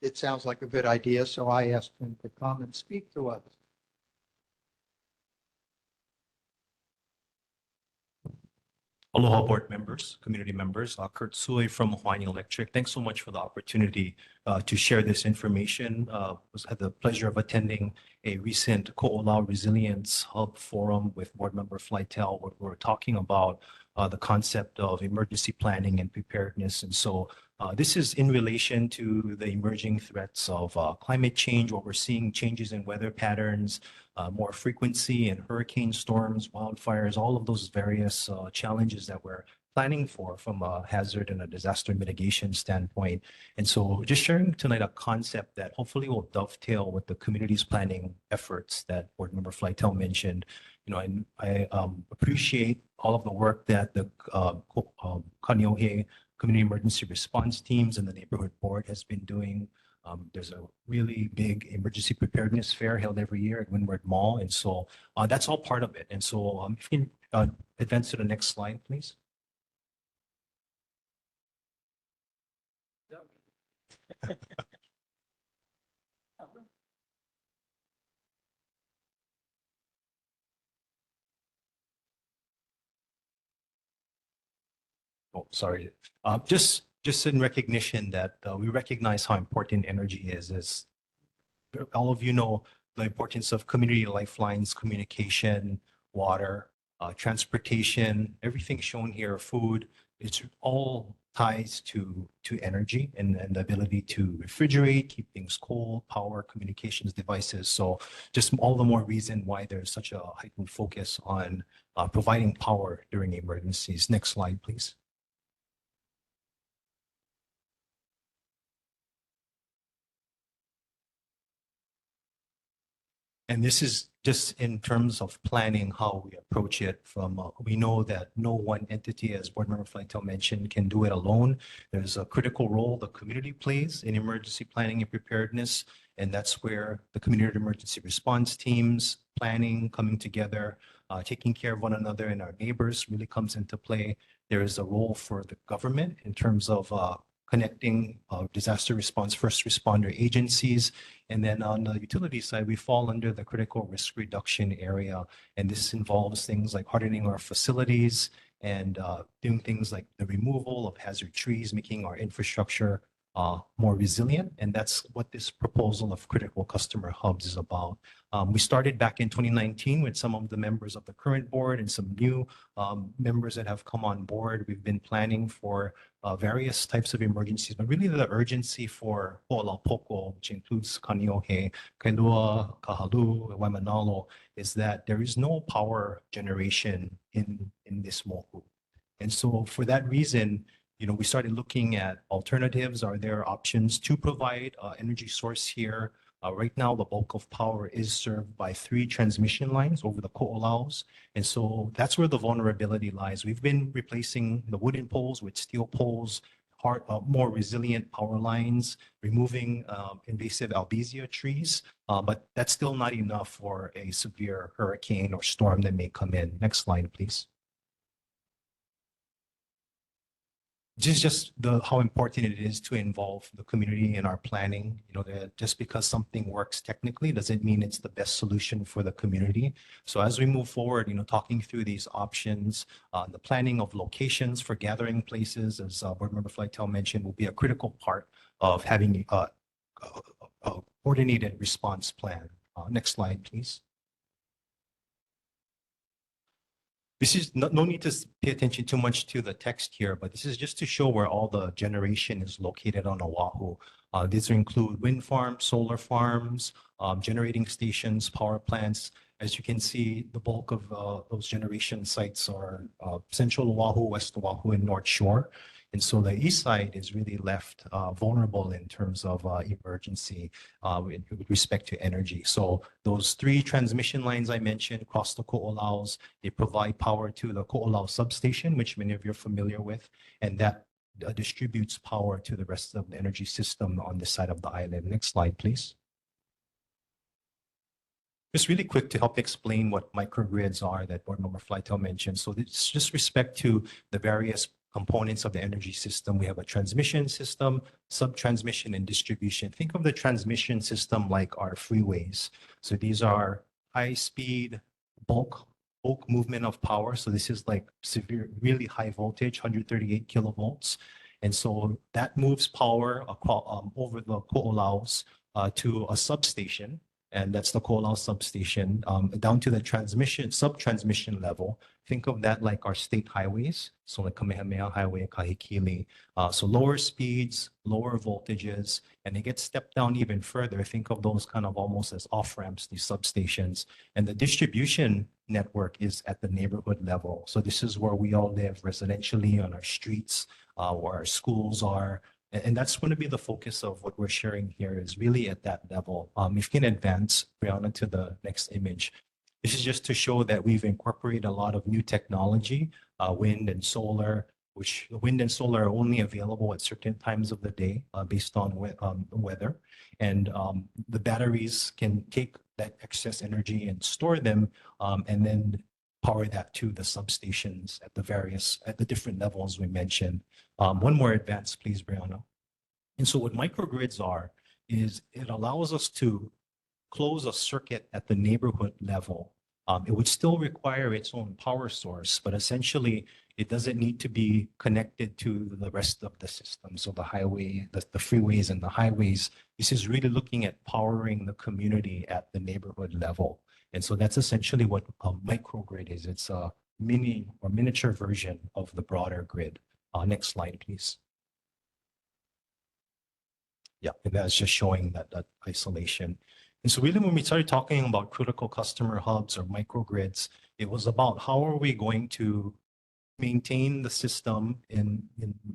it sounds like a good idea. So I asked him to come and speak to us. Aloha board members, community members, Kurt Sui from Hawaii Electric. Thanks so much for the opportunity to share this information. Had the pleasure of attending a recent Ko'olau Resilience Hub Forum with board member Flytel, where we're talking about the concept of emergency planning and preparedness. And so this is in relation to the emerging threats of climate change, where we're seeing changes in weather patterns, more frequency in hurricane storms, wildfires, all of those various challenges that we're planning for from a hazard and a disaster mitigation standpoint. And so just sharing tonight a concept that hopefully will dovetail with the community's planning efforts that board member Flytel mentioned. And I appreciate all of the work that the Kaneohe Community Emergency Response Teams and the Neighborhood Board has been doing. There's a really big emergency preparedness fair held every year at Windward Mall. And so that's all part of it. And so if you can advance to the next slide, please. Oh, sorry. Just in recognition that we recognize how important energy is, as all of you know, the importance of community lifelines, communication, water, transportation, everything shown here, food, it's all ties to energy and the ability to refrigerate, keep things cool, power, communications devices. So just all the more reason why there's such a heightened focus on providing power during emergencies. Next slide, please. And this is just in terms of planning how we approach it from, we know that no one entity, as board member Flytel mentioned, can do it alone. There's a critical role the community plays in emergency planning and preparedness. And that's where the community emergency response teams, planning, coming together, taking care of one another and our neighbors really comes into play. There is a role for the government in terms of connecting disaster response first responder agencies. And then on the utility side, we fall under the critical risk reduction area. And this involves things like hardening our facilities and doing things like the removal of hazard trees, making our infrastructure more resilient. And that's what this proposal of critical customer hubs is about. We started back in 2019 with some of the members of the current board and some new members that have come on board. We've been planning for various types of emergencies, but really the urgency for Ho'olapoko, which includes Kaneohe, Kailua, Kahalu, Waimanalo, is that there is no power generation in this moku. And so for that reason, we started looking at alternatives. Are there options to provide energy source here? Right now, the bulk of power is served by 3 transmission lines over the Ko'olaus. And so that's where the vulnerability lies. We've been replacing the wooden poles with steel poles, more resilient power lines, removing invasive albizia trees, but that's still not enough for a severe hurricane or storm that may come in. Next slide, please. Just how important it is to involve the community in our planning. You know, that just because something works technically doesn't mean it's the best solution for the community. So as we move forward, you know, talking through these options, the planning of locations for gathering places, as Board Member Flytel mentioned, will be a critical part of having a coordinated response plan. Next slide, please. This is no need to pay attention too much to the text here, but this is just to show where all the generation is located on Oahu. These include wind farms, solar farms, generating stations, power plants. As you can see, the bulk of those generation sites are Central Oahu, West Oahu, and North Shore. And so the east side is really left vulnerable in terms of emergency with respect to energy. So those 3 transmission lines I mentioned across the Ko'olaus, they provide power to the Ko'olau substation, which many of you are familiar with, and that distributes power to the rest of the energy system on this side of the island. Next slide, please. Just really quick to help explain what microgrids are that Board Member Flytel mentioned. So it's just respect to the various components of the energy system. We have a transmission system, sub-transmission, and distribution. Think of the transmission system like our freeways. So these are high-speed bulk movement of power. So this is like severe, really high voltage, 138 kilovolts. And so that moves power over the Ko'olaus to a substation. And that's the Ko'olau substation, down to the sub-transmission level. Think of that like our state highways, so like Kamehameha Highway, Kahikili. So lower speeds, lower voltages, and they get stepped down even further. Think of those kind of almost as off-ramps, these substations. And the distribution network is at the neighborhood level. So this is where we all live residentially on our streets, where our schools are. And that's going to be the focus of what we're sharing here is really at that level. If you can advance, Brianna, to the next image. This is just to show that we've incorporated a lot of new technology, wind and solar, which wind and solar are only available at certain times of the day based on weather. And the batteries can take that excess energy and store them and then power that to the substations at the different levels we mentioned. One more advance, please, Brianna. And so what microgrids are is it allows us to close a circuit at the neighborhood level. It would still require its own power source, but essentially it doesn't need to be connected to the rest of the system. So the highway, the freeways and the highways, this is really looking at powering the community at the neighborhood level. And so that's essentially what a microgrid is. It's a mini or miniature version of the broader grid. Next slide, please. Yeah, and that's just showing that isolation. And so really when we started talking about critical customer hubs or microgrids, it was about how are we going to maintain the system in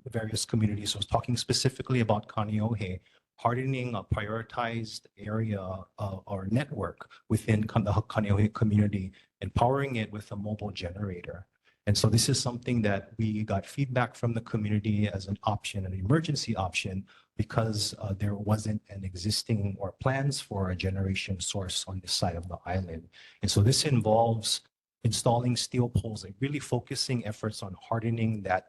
various communities. So I was talking specifically about Kaneohe, hardening a prioritized area or network within the Kaneohe community and powering it with a mobile generator. And so this is something that we got feedback from the community as an option, an emergency option, because there wasn't an existing or plans for a generation source on this side of the island. And so this involves installing steel poles and really focusing efforts on hardening that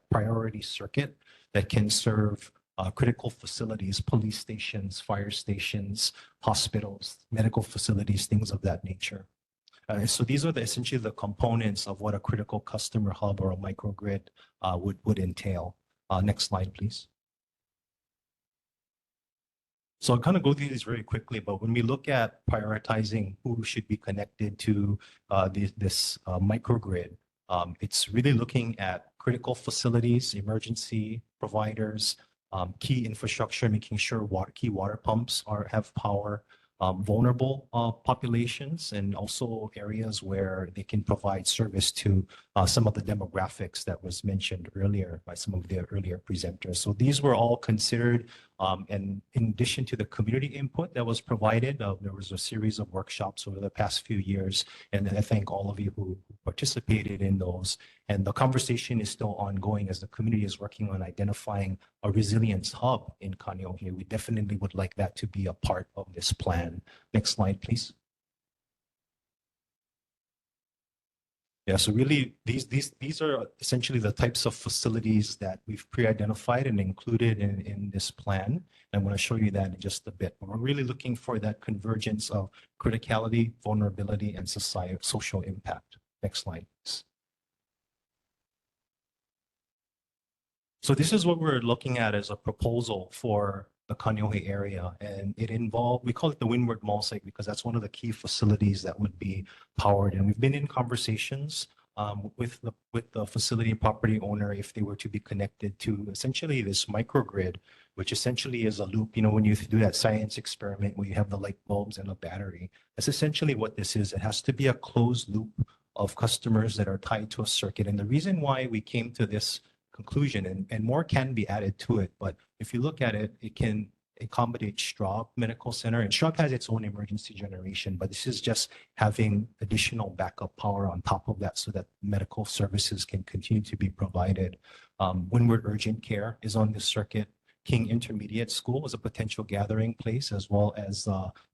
priority circuit that can serve critical facilities, police stations, fire stations, hospitals, medical facilities, things of that nature. So these are essentially the components of what a critical customer hub or a microgrid would entail. Next slide, please. So I'll kind of go through these very quickly, but when we look at prioritizing who should be connected to this microgrid, it's really looking at critical facilities, emergency providers, key infrastructure, making sure key water pumps have power, vulnerable populations, and also areas where they can provide service to some of the demographics that was mentioned earlier by some of the earlier presenters. So these were all considered And in addition to the community input that was provided, there was a series of workshops over the past few years. And I thank all of you who participated in those. And the conversation is still ongoing as the community is working on identifying a resilience hub in Kaneohe. We definitely would like that to be a part of this plan. Next slide, please. Yeah, so really these are essentially the types of facilities that we've pre-identified and included in this plan. I'm going to show you that in just a bit. But we're really looking for that convergence of criticality, vulnerability, and social impact. Next slide, please. So this is what we're looking at as a proposal for the Kaneohe area, and it involved, we call it the Windward Mall site because that's one of the key facilities that would be powered. And we've been in conversations with the facility property owner if they were to be connected to essentially this microgrid, which essentially is a loop. You know, when you do that science experiment where you have the light bulbs and a battery, that's essentially what this is. It has to be a closed loop of customers that are tied to a circuit. And the reason why we came to this conclusion, and more can be added to it, but if you look at it, it can accommodate Straub Medical Center, and Straub has its own emergency generation, but this is just having additional backup power on top of that so that medical services can continue to be provided. Windward Urgent Care is on this circuit. King Intermediate School is a potential gathering place, as well as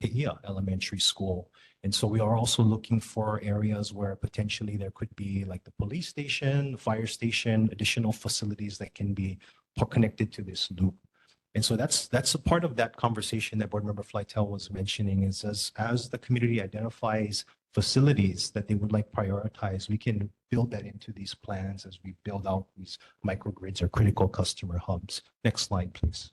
Heia Elementary School. And so we are also looking for areas where potentially there could be like the police station, the fire station, additional facilities that can be connected to this loop. And so that's a part of that conversation that Board Member Flytel was mentioning is as the community identifies facilities that they would like prioritized, we can build that into these plans as we build out these microgrids or critical customer hubs. Next slide, please.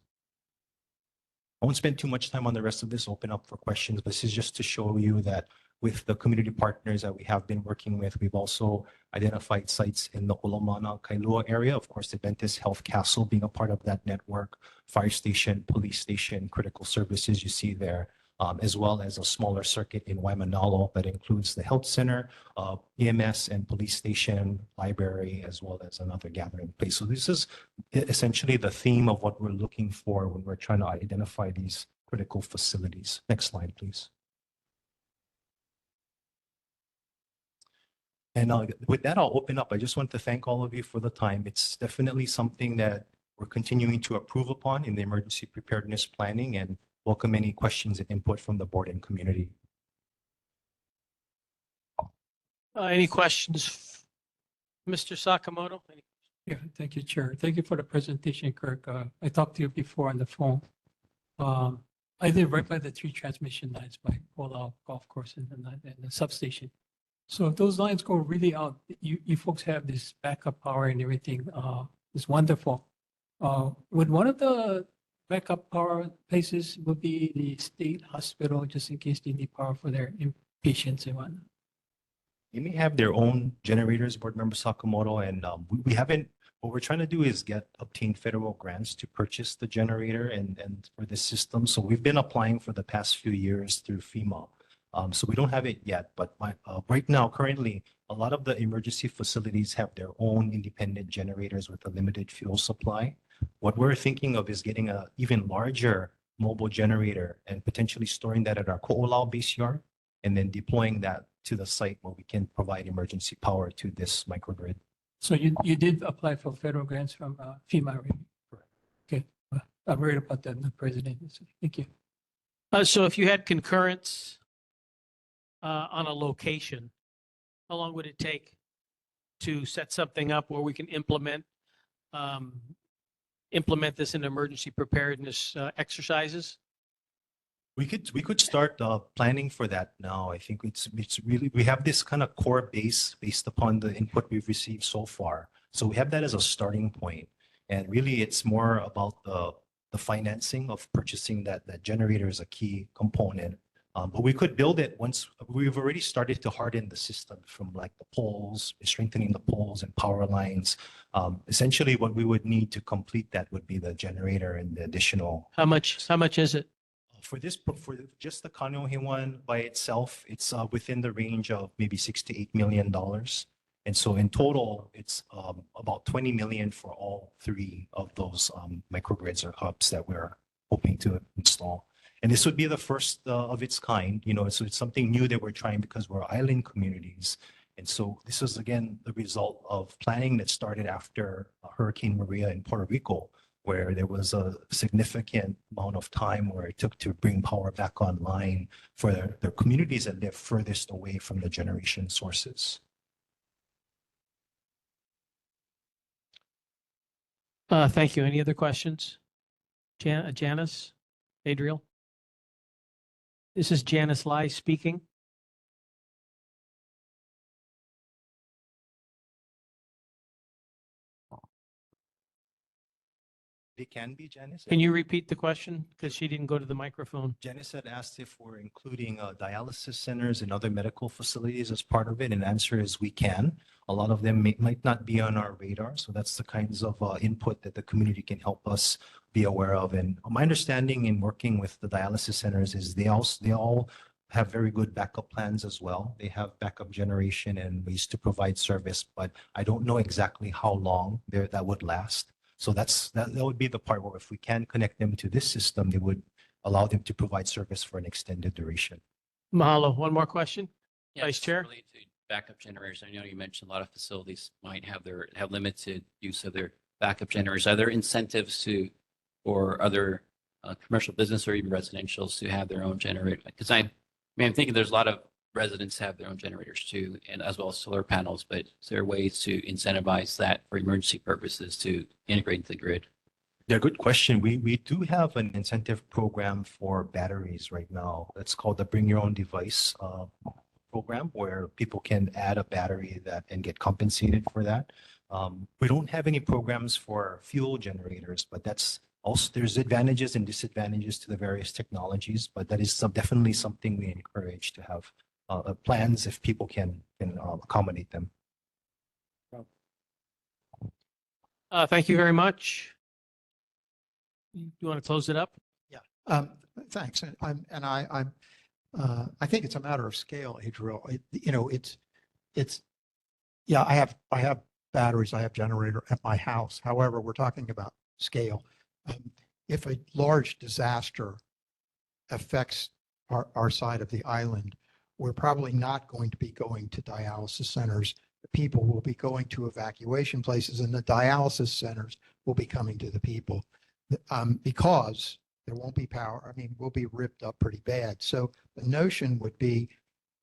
I won't spend too much time on the rest of this, open up for questions, but this is just to show you that with the community partners that we have been working with, we've also identified sites in the Olomana, Kailua area. Of course, the Adventist Health Castle being a part of that network, fire station, police station, critical services you see there, as well as a smaller circuit in Waimanalo that includes the health center, EMS and police station, library, as well as another gathering place. So this is essentially the theme of what we're looking for when we're trying to identify these critical facilities. Next slide, please. And with that, I'll open up. I just want to thank all of you for the time. It's definitely something that we're continuing to improve upon in the emergency preparedness planning and welcome any questions and input from the board and community. Any questions? Mr. Sakamoto? Yeah, thank you, Chair. Thank you for the presentation, Kirk. I talked to you before on the phone. I live right by the three transmission lines by Palau Golf Course and the substation. So if those lines go really out, you folks have this backup power and everything. It's wonderful. Would one of the backup power places will be the state hospital, just in case they need power for their patients and whatnot? They may have their own generators, Board Member Sakamoto, and we haven't, what we're trying to do is obtain federal grants to purchase the generator and for the system. So we've been applying for the past few years through FEMA. So we don't have it yet, but right now, currently, a lot of the emergency facilities have their own independent generators with a limited fuel supply. What we're thinking of is getting an even larger mobile generator and potentially storing that at our Ko'olau base yard and then deploying that to the site where we can provide emergency power to this microgrid. So you did apply for federal grants from FEMA already? Correct. Okay, I've read about that in the president. Thank you. So if you had concurrence on a location, how long would it take to set something up where we can implement this in emergency preparedness exercises? We could start planning for that now. I think it's really, we have this kind of core base based upon the input we've received so far. So we have that as a starting point. And really it's more about the financing of purchasing that generator is a key component. But we could build it once we've already started to harden the system from like the poles, strengthening the poles and power lines. Essentially what we would need to complete that would be the generator and the additional. How much is it? For just the Kaneohe one by itself, it's within the range of maybe $6 to $8 million. And so in total, it's about 20 million for all three of those microgrids or hubs that we're hoping to install. And this would be the first of its kind, so it's something new that we're trying because we're island communities. And so this is again the result of planning that started after Hurricane Maria in Puerto Rico, where there was a significant amount of time where it took to bring power back online for the communities that live furthest away from the generation sources. Thank you. Any other questions? Janice, Adriel? This is Janice Lai speaking. They can be, Janice. Can you repeat the question? Because she didn't go to the microphone. Janice had asked if we're including dialysis centers and other medical facilities as part of it, and the answer is we can. A lot of them might not be on our radar, so that's the kinds of input that the community can help us be aware of. And my understanding in working with the dialysis centers is they all have very good backup plans as well. They have backup generation and ways to provide service, but I don't know exactly how long that would last. So that would be the part where if we can connect them to this system, they would allow them to provide service for an extended duration. Mahalo. One more question? Yeah, Vice just Chair? related to backup generators. I know you mentioned a lot of facilities might have limited use of their backup generators. Are there incentives or other commercial business or even residentials to have their own generator? Because I'm thinking there's a lot of residents have their own generators too, and as well as solar panels, but is there ways to incentivize that for emergency purposes to integrate into the grid? Yeah, good question. We do have an incentive program for batteries right now. It's called the Bring Your Own Device program, where people can add a battery and get compensated for that. We don't have any programs for fuel generators, but that's also, there's advantages and disadvantages to the various technologies, but that is definitely something we encourage to have plans if people can accommodate them. Thank you very much. You want to close it up? Thanks. I think it's a matter of scale, Adriel. Yeah, I have batteries, I have generator at my house. However, we're talking about scale. If a large disaster affects our side of the island, we're probably not going to be going to dialysis centers. People will be going to evacuation places, and the dialysis centers will be coming to the people because there won't be power. I mean, we'll be ripped up pretty bad. So the notion would be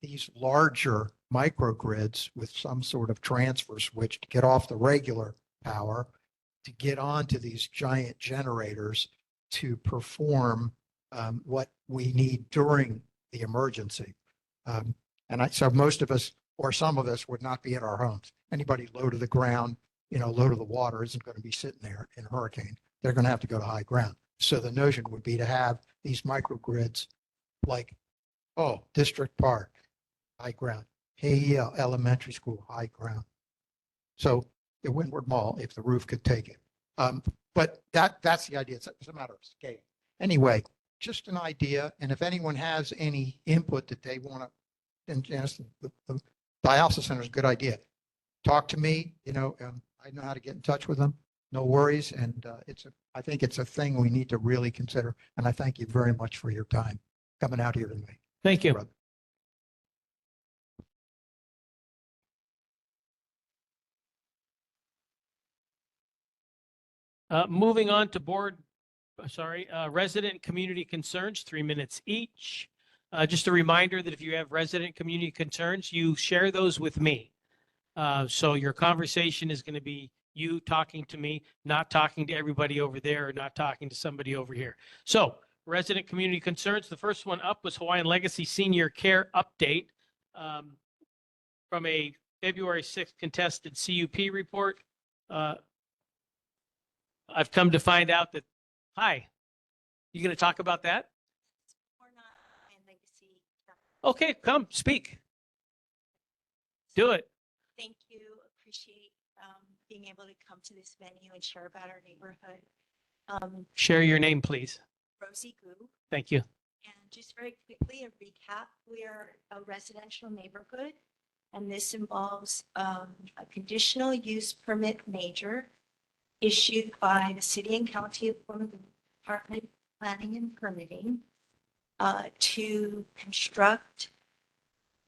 these larger microgrids with some sort of transfer switch to get off the regular power to get onto these giant generators to perform what we need during the emergency. So most of us, or some of us, would not be at our homes. Anybody low to the ground, low to the water isn't going to be sitting there in a hurricane. They're going to have to go to high ground. So the notion would be to have these microgrids like, District Park, high ground, AEL Elementary School, high ground. So the Windward Mall, if the roof could take it. But that's the idea. It's a matter of scale. Anyway, just an idea. And if anyone has any input that they want to, and the dialysis center is a good idea. Talk to me, I know how to get in touch with them. No worries. And I think it's a thing we need to really consider. And I thank you very much for your time coming out here tonight. Thank you. Brother. Moving on to resident community concerns, 3 minutes each. Just a reminder that if you have resident community concerns, you share those with me. So your conversation is going to be you talking to me, not talking to everybody over there, or not talking to somebody over here. So resident community concerns. The first one up was Hawaiian Legacy Senior Care Update from a February 6th contested CUP report. I've come to find out that, hi, you going to talk about that? Okay, come speak. Do it. Thank you. Appreciate being able to come to this venue and share about our neighborhood. Share your name, please. Rosie Gu. Thank you. And just very quickly, a recap. We are a residential neighborhood, and this involves a conditional use permit major issued by the City and County Employment Department Planning and Permitting to construct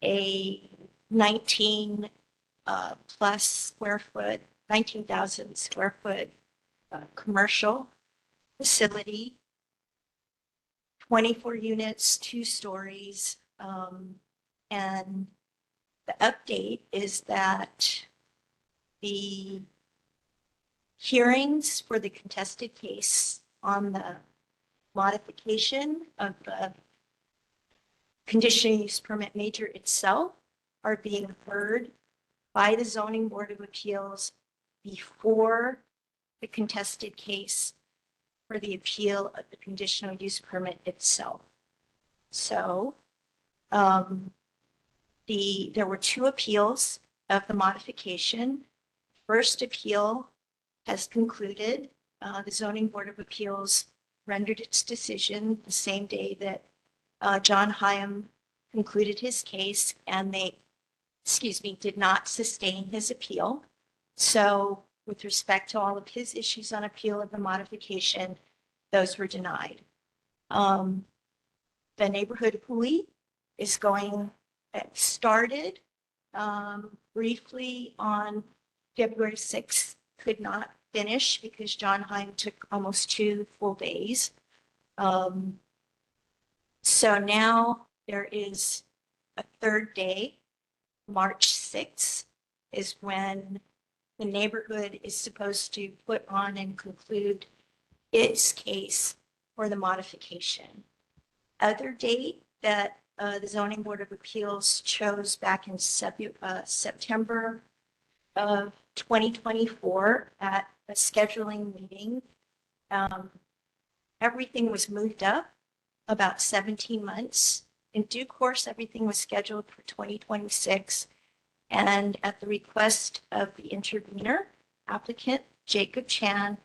a 19 plus square foot, 19,000 square foot commercial facility, 24 units, 2 stories. And the update is that the hearings for the contested case on the modification of the conditional use permit major itself are being heard by the Zoning Board of Appeals before the contested case for the appeal of the conditional use permit itself. So there were 2 appeals of the modification. First appeal has concluded. The Zoning Board of Appeals rendered its decision the same day that John Hyam concluded his case, and they, did not sustain his appeal. So with respect to all of his issues on appeal of the modification, those were denied. The neighborhood Hui is started briefly on February 6th, could not finish because John Hyam took almost 2 full days. So now there is a 3rd day, March 6th is when the neighborhood is supposed to put on and conclude its case for the modification. Other date that the Zoning Board of Appeals chose back in September of 2024 at a scheduling meeting. Everything was moved up about 17 months. In due course, everything was scheduled for 2026. And at the request of the intervener, applicant Jacob Chan,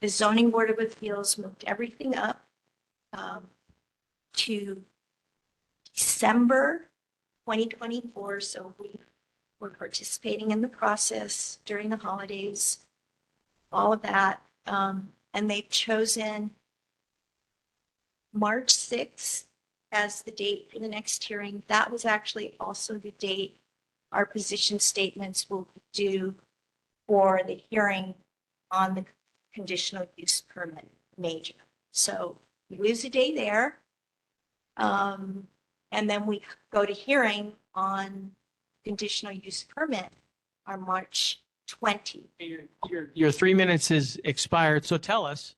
the Zoning Board of Appeals moved everything up to December 2024. So we were participating in the process during the holidays, all of that. And they've chosen March 6th as the date for the next hearing. That was actually also the date our position statements will be due for the hearing on the conditional use permit major. So we lose a day there. And then we go to hearing on conditional use permit on March 20. Your 3 minutes is expired. So tell us,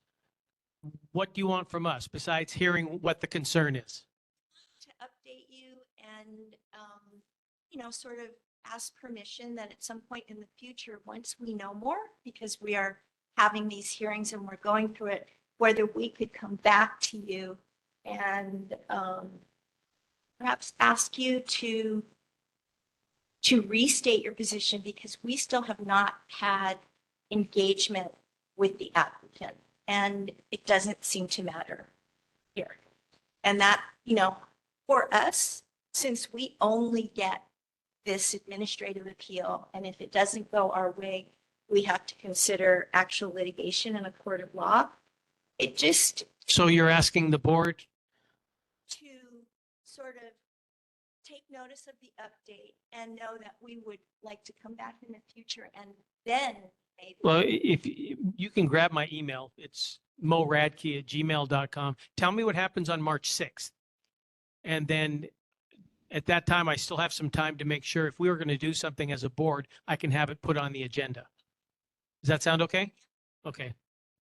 what do you want from us besides hearing what the concern is? To update you and, sort of ask permission that at some point in the future, once we know more, because we are having these hearings and we're going through it, whether we could come back to you and perhaps ask you to restate your position, because we still have not had engagement with the applicant, and it doesn't seem to matter here. And that, for us, since we only get this administrative appeal, and if it doesn't go our way, we have to consider actual litigation in a court of law. It just So you're asking the board? to sort of take notice of the update and know that we would like to come back in the future and then maybe. Well, if you can grab my email, it's moradke@gmail.com. Tell me what happens on March 6th. And then at that time, I still have some time to make sure if we were going to do something as a board, I can have it put on the agenda. Does that sound okay? Okay.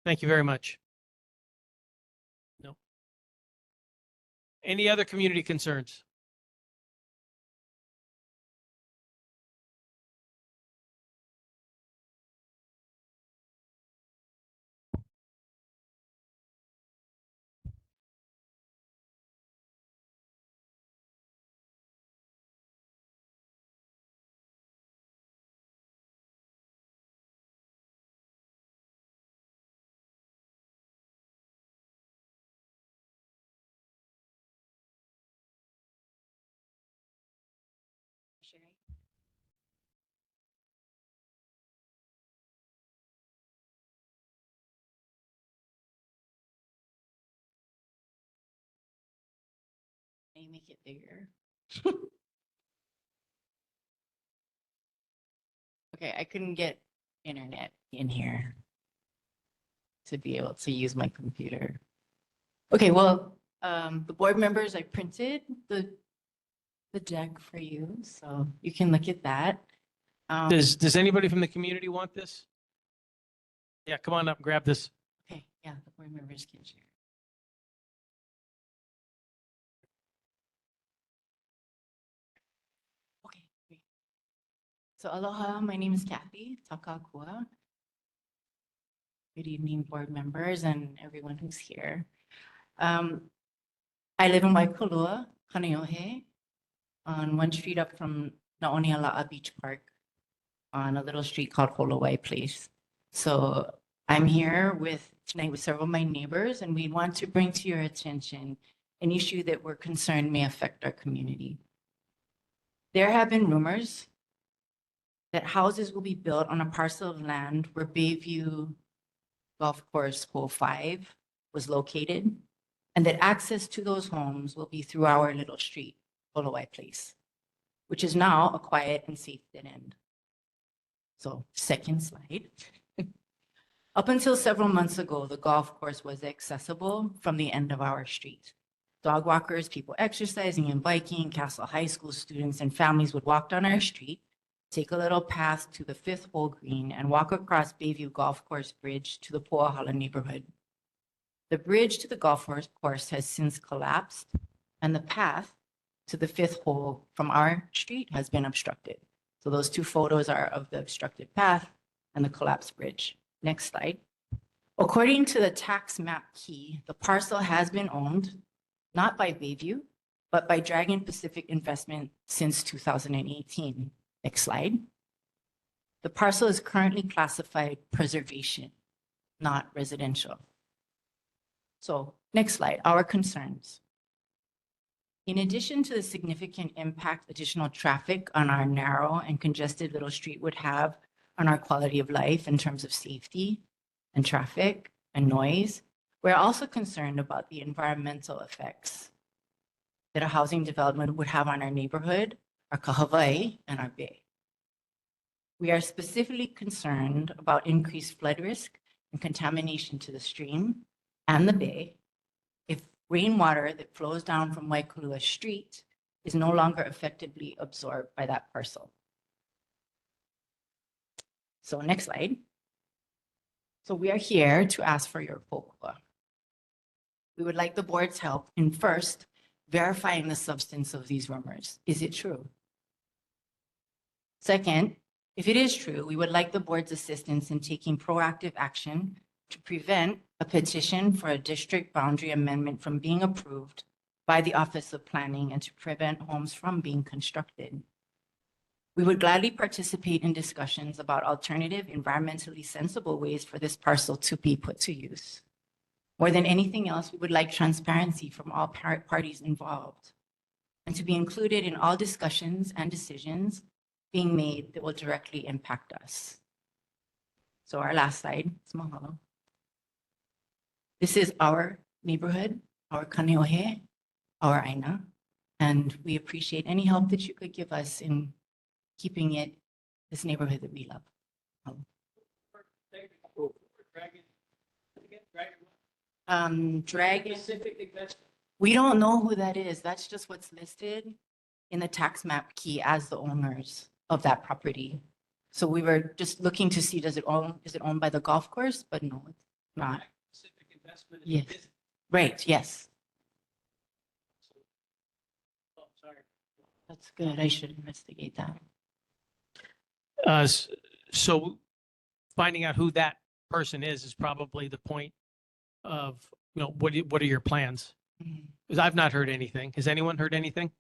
Thank you very much. No. Any other community concerns? Sherry? Can you make it bigger? Okay, I couldn't get internet in here to be able to use my computer. Okay, well, the board members, I printed the deck for you, so you can look at that. Does anybody from the community want this? Yeah, come on up and grab this. Okay, yeah, the board members can share. Okay, great. So aloha, my name is Kathy Takakua. Good evening, board members and everyone who's here. I live in Waikulua, Kaneohe, on one street up from Naoniala'a Beach Park, on a little street called Holowai Place. So I'm here tonight with several of my neighbors, and we want to bring to your attention an issue that we're concerned may affect our community. There have been rumors that houses will be built on a parcel of land where Bayview Golf Course Hole 5 was located, and that access to those homes will be through our little street, Holowai Place, which is now a quiet and safe dead end. So, second slide. Up until several months ago, the golf course was accessible from the end of our street. Dog walkers, people exercising and biking, Castle High School students and families would walk down our street, take a little path to the 5th hole green, and walk across Bayview Golf Course Bridge to the Pu'ahala neighborhood. The bridge to the golf course has since collapsed, and the path to the 5th hole from our street has been obstructed. So those two photos are of the obstructed path and the collapsed bridge. Next slide. According to the tax map key, the parcel has been owned not by Bayview, but by Dragon Pacific Investment since 2018. Next slide. The parcel is currently classified preservation, not residential. So next slide, our concerns. In addition to the significant impact additional traffic on our narrow and congested little street would have on our quality of life in terms of safety and traffic and noise, we're also concerned about the environmental effects that a housing development would have on our neighborhood, our kahawai, and our bay. We are specifically concerned about increased flood risk and contamination to the stream and the bay if rainwater that flows down from Waikulua Street is no longer effectively absorbed by that parcel. So next slide. So we are here to ask for your pokua. We would like the board's help in first verifying the substance of these rumors. Is it true? Second, if it is true, we would like the board's assistance in taking proactive action to prevent a petition for a district boundary amendment from being approved by the Office of Planning and to prevent homes from being constructed. We would gladly participate in discussions about alternative, environmentally sensible ways for this parcel to be put to use. More than anything else, we would like transparency from all parties involved and to be included in all discussions and decisions being made that will directly impact us. So our last slide is mahalo. This is our neighborhood, our Kaneohe, our Aina, and we appreciate any help that you could give us in keeping it this neighborhood that we love. Dragon. We don't know who that is. That's just what's listed in the tax map key as the owners of that property. So we were just looking to see, is it owned by the golf course? But no, it's not. Yes. Right, yes. That's good. I should investigate that. So finding out who that person is probably the point of, what are your plans? Because I've not heard anything. Has anyone heard anything?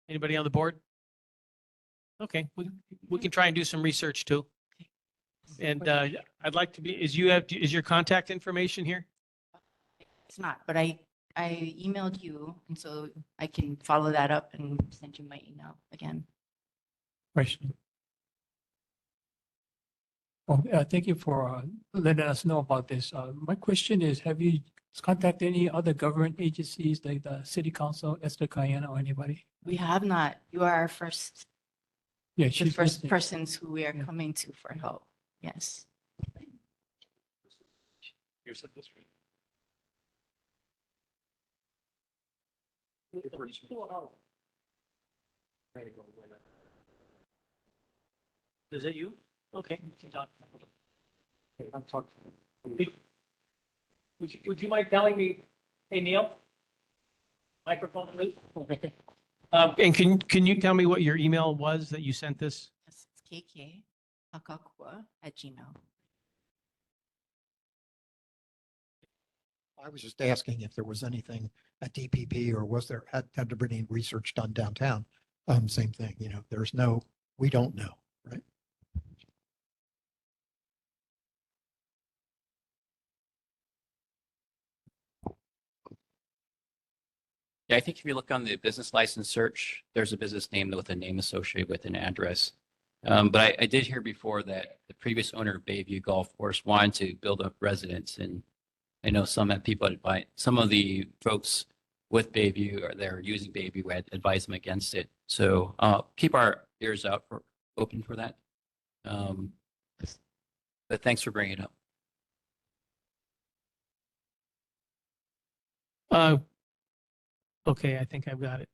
Anybody on the board? Okay, we can try and do some research too. And I'd like to be, is your contact information here? It's not, but I emailed you, and so I can follow that up and send you my email again. Question. Oh, thank you for letting us know about this. My question is, have you contact any other government agencies like the city council, Esther Cayenne, or anybody? We have not. You are our first, Yeah, the she's first listening. persons who we are Yeah. coming to for help. Yes. Here's this. Is it you? Okay. I'm talking. Would you mind telling me, hey, Neil? Microphone, please. And can you tell me what your email was that you sent this? Yes, it's kkakakua@gmail. I was just asking if there was anything at DPP or was there, had there been any research done downtown? Same thing, you know, there's no, we don't know, right? Yeah, I think if you look on the business license search, there's a business name with a name associated with an address. But I did hear before that the previous owner of Bayview Golf Course wanted to build a residence, and I know some of some of the folks with Bayview or they're using Bayview had advised them against it. So keep our ears out open for that. But thanks for bringing it up. Okay, I think I've got it.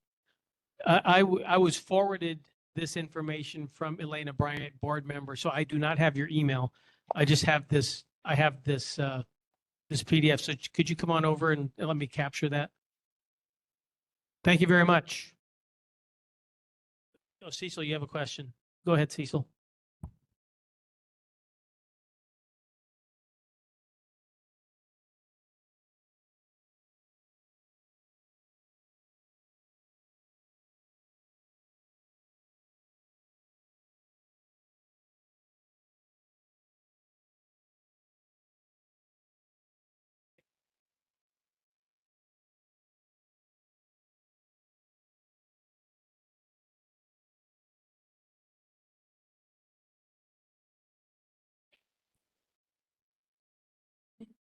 I was forwarded this information from Elena Bryant, board member, so I do not have your email. I just have this, this PDF. So could you come on over and let me capture that? Thank you very much. Oh, Cecil, you have a question. Go ahead, Cecil.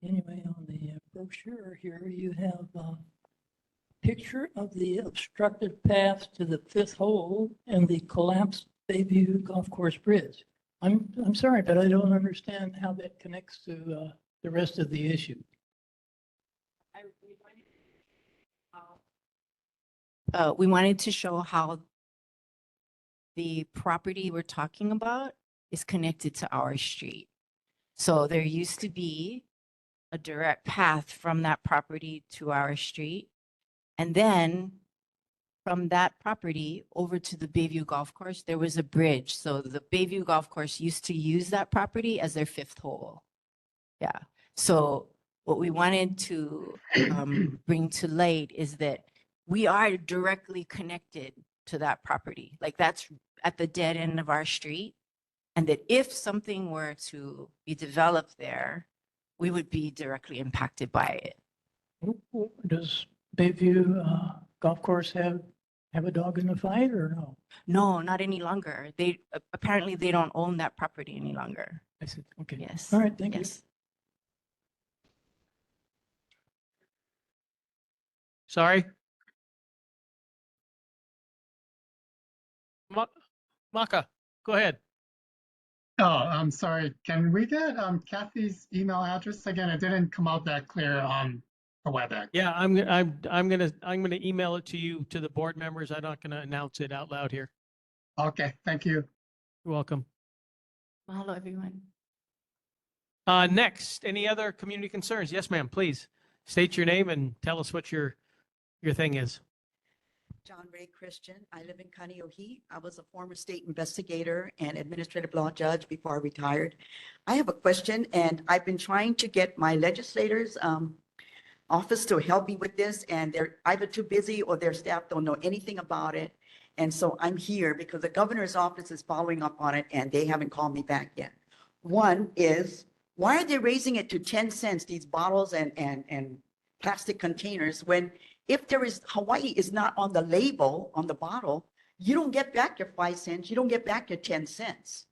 Anyway, on the brochure here, you have a picture of the obstructed path to the fifth hole and the collapsed Bayview Golf Course Bridge. I'm sorry, but I don't understand how that connects to the rest of the issue. We wanted to show how the property we're talking about is connected to our street. So there used to be a direct path from that property to our street. And then from that property over to the Bayview Golf Course, there was a bridge. So the Bayview Golf Course used to use that property as their fifth hole. Yeah. So what we wanted to bring to light is that we are directly connected to that property. Like that's at the dead end of our street. And that if something were to be developed there, we would be directly impacted by it. Does Bayview Golf Course have a dog in the fight or no? No, not any longer. They apparently they don't own that property any longer. I said, okay. Yes. All right, thank you. Yes. Sorry? Maka, go ahead. Oh, I'm sorry. Can we get Kathy's email address again? It didn't come out that clear on the WebEx. Yeah, I'm gonna email it to you, to the board members. I'm not gonna announce it out loud here. Okay, thank you. You're welcome. Well, hello, everyone. Next, any other community concerns? Yes, ma'am, please. State your name and tell us what your thing is. John Ray Christian. I live in Kaneohe. I was a former state investigator and administrative law judge before I retired. I have a question, and I've been trying to get my legislators' office to help me with this, and they're either too busy or their staff don't know anything about it. And so I'm here because the governor's office is following up on it, and they haven't called me back yet. One is, why are they raising it to 10 cents, these bottles and plastic containers, when if there is, Hawaii is not on the label, on the bottle, you don't get back your 5 cents, you don't get back your 10 cents.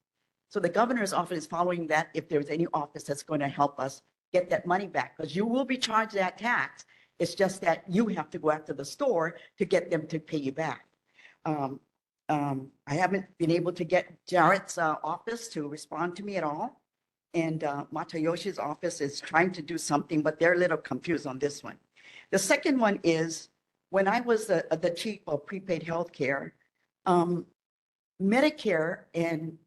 So the governor's office is following that if there's any office that's going to help us get that money back because you will be charged that tax. It's just that you have to go after the store to get them to pay you back. I haven't been able to get Jarrett's office to respond to me at all. And Matayoshi's office is trying to do something, but they're a little confused on this one. The second one is when I was the chief of prepaid healthcare, Medicare and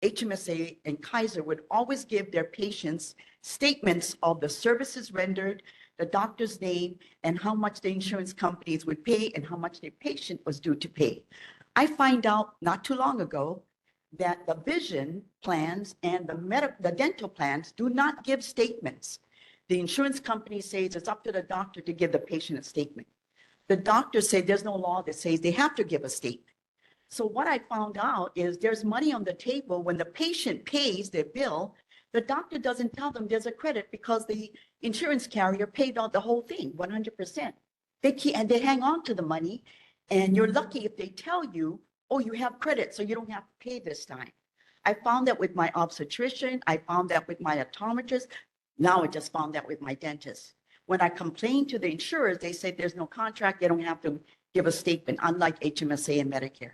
HMSA and Kaiser would always give their patients statements of the services rendered, the doctor's name, and how much the insurance companies would pay and how much the patient was due to pay. I find out not too long ago that the vision plans and the dental plans do not give statements. The insurance company says it's up to the doctor to give the patient a statement. The doctors say there's no law that says they have to give a statement. So what I found out is there's money on the table when the patient pays their bill. The doctor doesn't tell them there's a credit because the insurance carrier paid out the whole thing, 100%. And they hang on to the money, and you're lucky if they tell you, oh, you have credit, so you don't have to pay this time. I found that with my obstetrician. I found that with my optometrist. Now I just found that with my dentist. When I complained to the insurers, they said there's no contract. They don't have to give a statement, unlike HMSA and Medicare.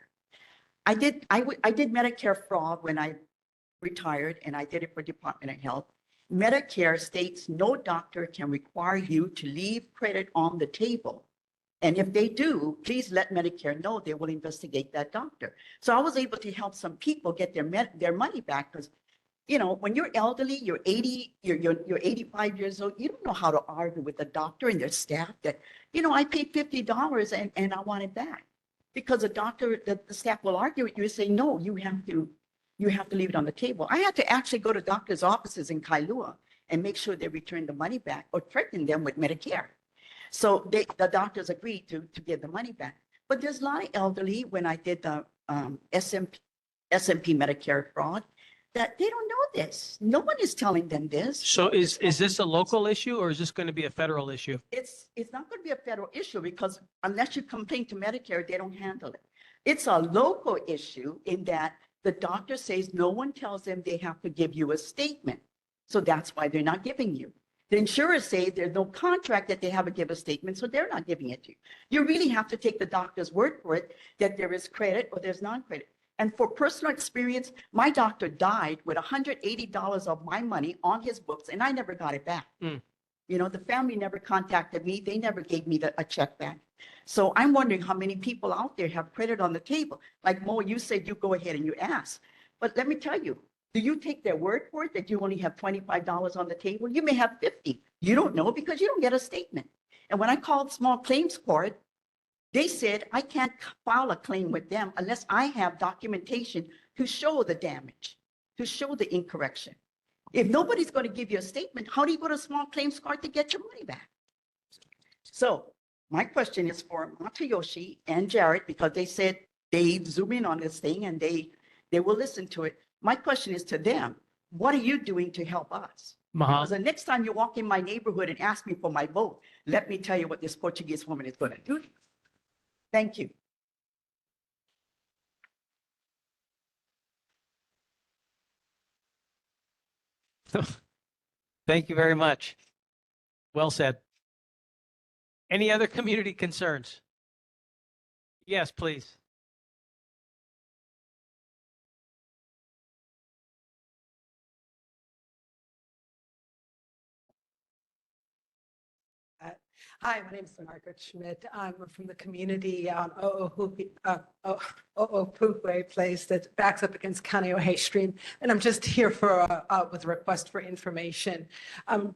I did Medicare fraud when I retired, and I did it for Department of Health. Medicare states no doctor can require you to leave credit on the table. And if they do, please let Medicare know. They will investigate that doctor. So I was able to help some people get their money back because, you know, when you're elderly, you're 80, you're 85 years old, you don't know how to argue with the doctor and their staff that, you know, I paid $50 and I want it back. Because the doctor, the staff will argue with you and say, no, you have to leave it on the table. I had to actually go to doctors' offices in Kailua and make sure they return the money back or threaten them with Medicare. So the doctors agreed to give the money back. But there's a lot of elderly, when I did the SMP Medicare fraud, that they don't know this. No one is telling them this. So is this a local issue or is this going to be a federal issue? It's not going to be a federal issue because unless you complain to Medicare, they don't handle it. It's a local issue in that the doctor says no one tells them they have to give you a statement. So that's why they're not giving you. The insurers say there's no contract that they have to give a statement, so they're not giving it to you. You really have to take the doctor's word for it that there is credit or there's non-credit. And for personal experience, my doctor died with $180 of my money on his books, and I never got it back. You know, the family never contacted me. They never gave me a check back. So I'm wondering how many people out there have credit on the table. Like Mo, you said you go ahead and you ask. But let me tell you, do you take their word for it that you only have $25 on the table? You may have 50. You don't know because you don't get a statement. And when I called small claims court, they said I can't file a claim with them unless I have documentation to show the damage, to show the incorrection. If nobody's going to give you a statement, how do you go to small claims court to get your money back? So my question is for Matayoshi and Jared, because they said they zoom in on this thing and they will listen to it. My question is to them, what are you doing to help us? Because the next time you walk in my neighborhood and ask me for my vote, let me tell you what this Portuguese woman is going to do. Thank you. Thank you very much. Well said. Any other community concerns? Yes, please. Hi, my name is Margaret Schmidt. I'm from the community on O'Opuwe Place that backs up against Kaneohe Stream. And I'm just here for with a request for information.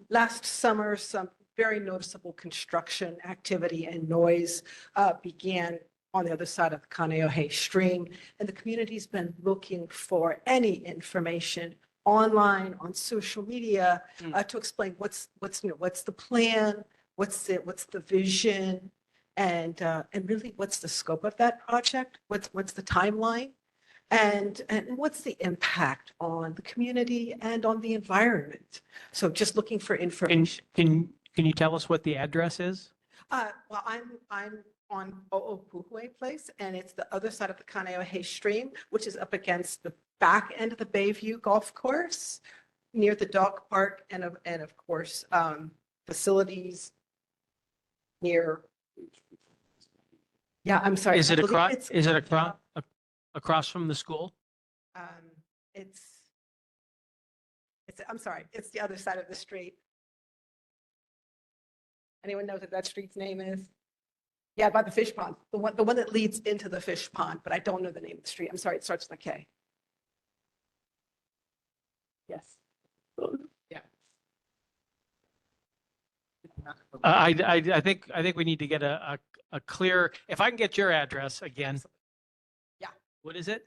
Last summer, some very noticeable construction activity and noise began on the other side of the Kaneohe Stream. And the community's been looking for any information online, on social media, to explain what's the plan, what's the vision, and really what's the scope of that project? What's the timeline, and what's the impact on the community and on the environment? So just looking for information. Can you tell us what the address is? Well, I'm on O'Opuwe Place, and it's the other side of the Kaneohe Stream, which is up against the back end of the Bayview Golf Course. near the dog park and of course, facilities near. Yeah, I'm sorry. Is I it believe across, it's, is it across from the school? um, it's, I'm sorry, it's the other side of the street. Anyone knows what that street's name is? Yeah, by the fish pond, the one that leads into the fish pond, but I don't know the name of the street. I'm sorry, it starts with a K. Yes. Yeah. I think we need to get a clear, if I can get your address again. Yeah. What is it?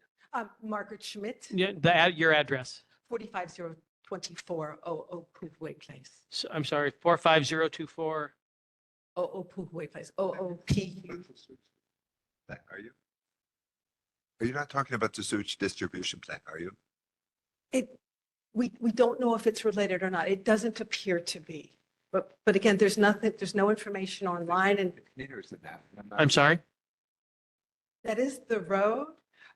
Margaret Schmidt, Yeah, your address. 45024 Puhue Place. So, I'm sorry, 45024. Puhue Place, OOPU. Are you? Are you not talking about the sewage distribution plant, are you? We don't know if it's related or not. It doesn't appear to be. But again, there's no information online and I'm sorry? that is the road.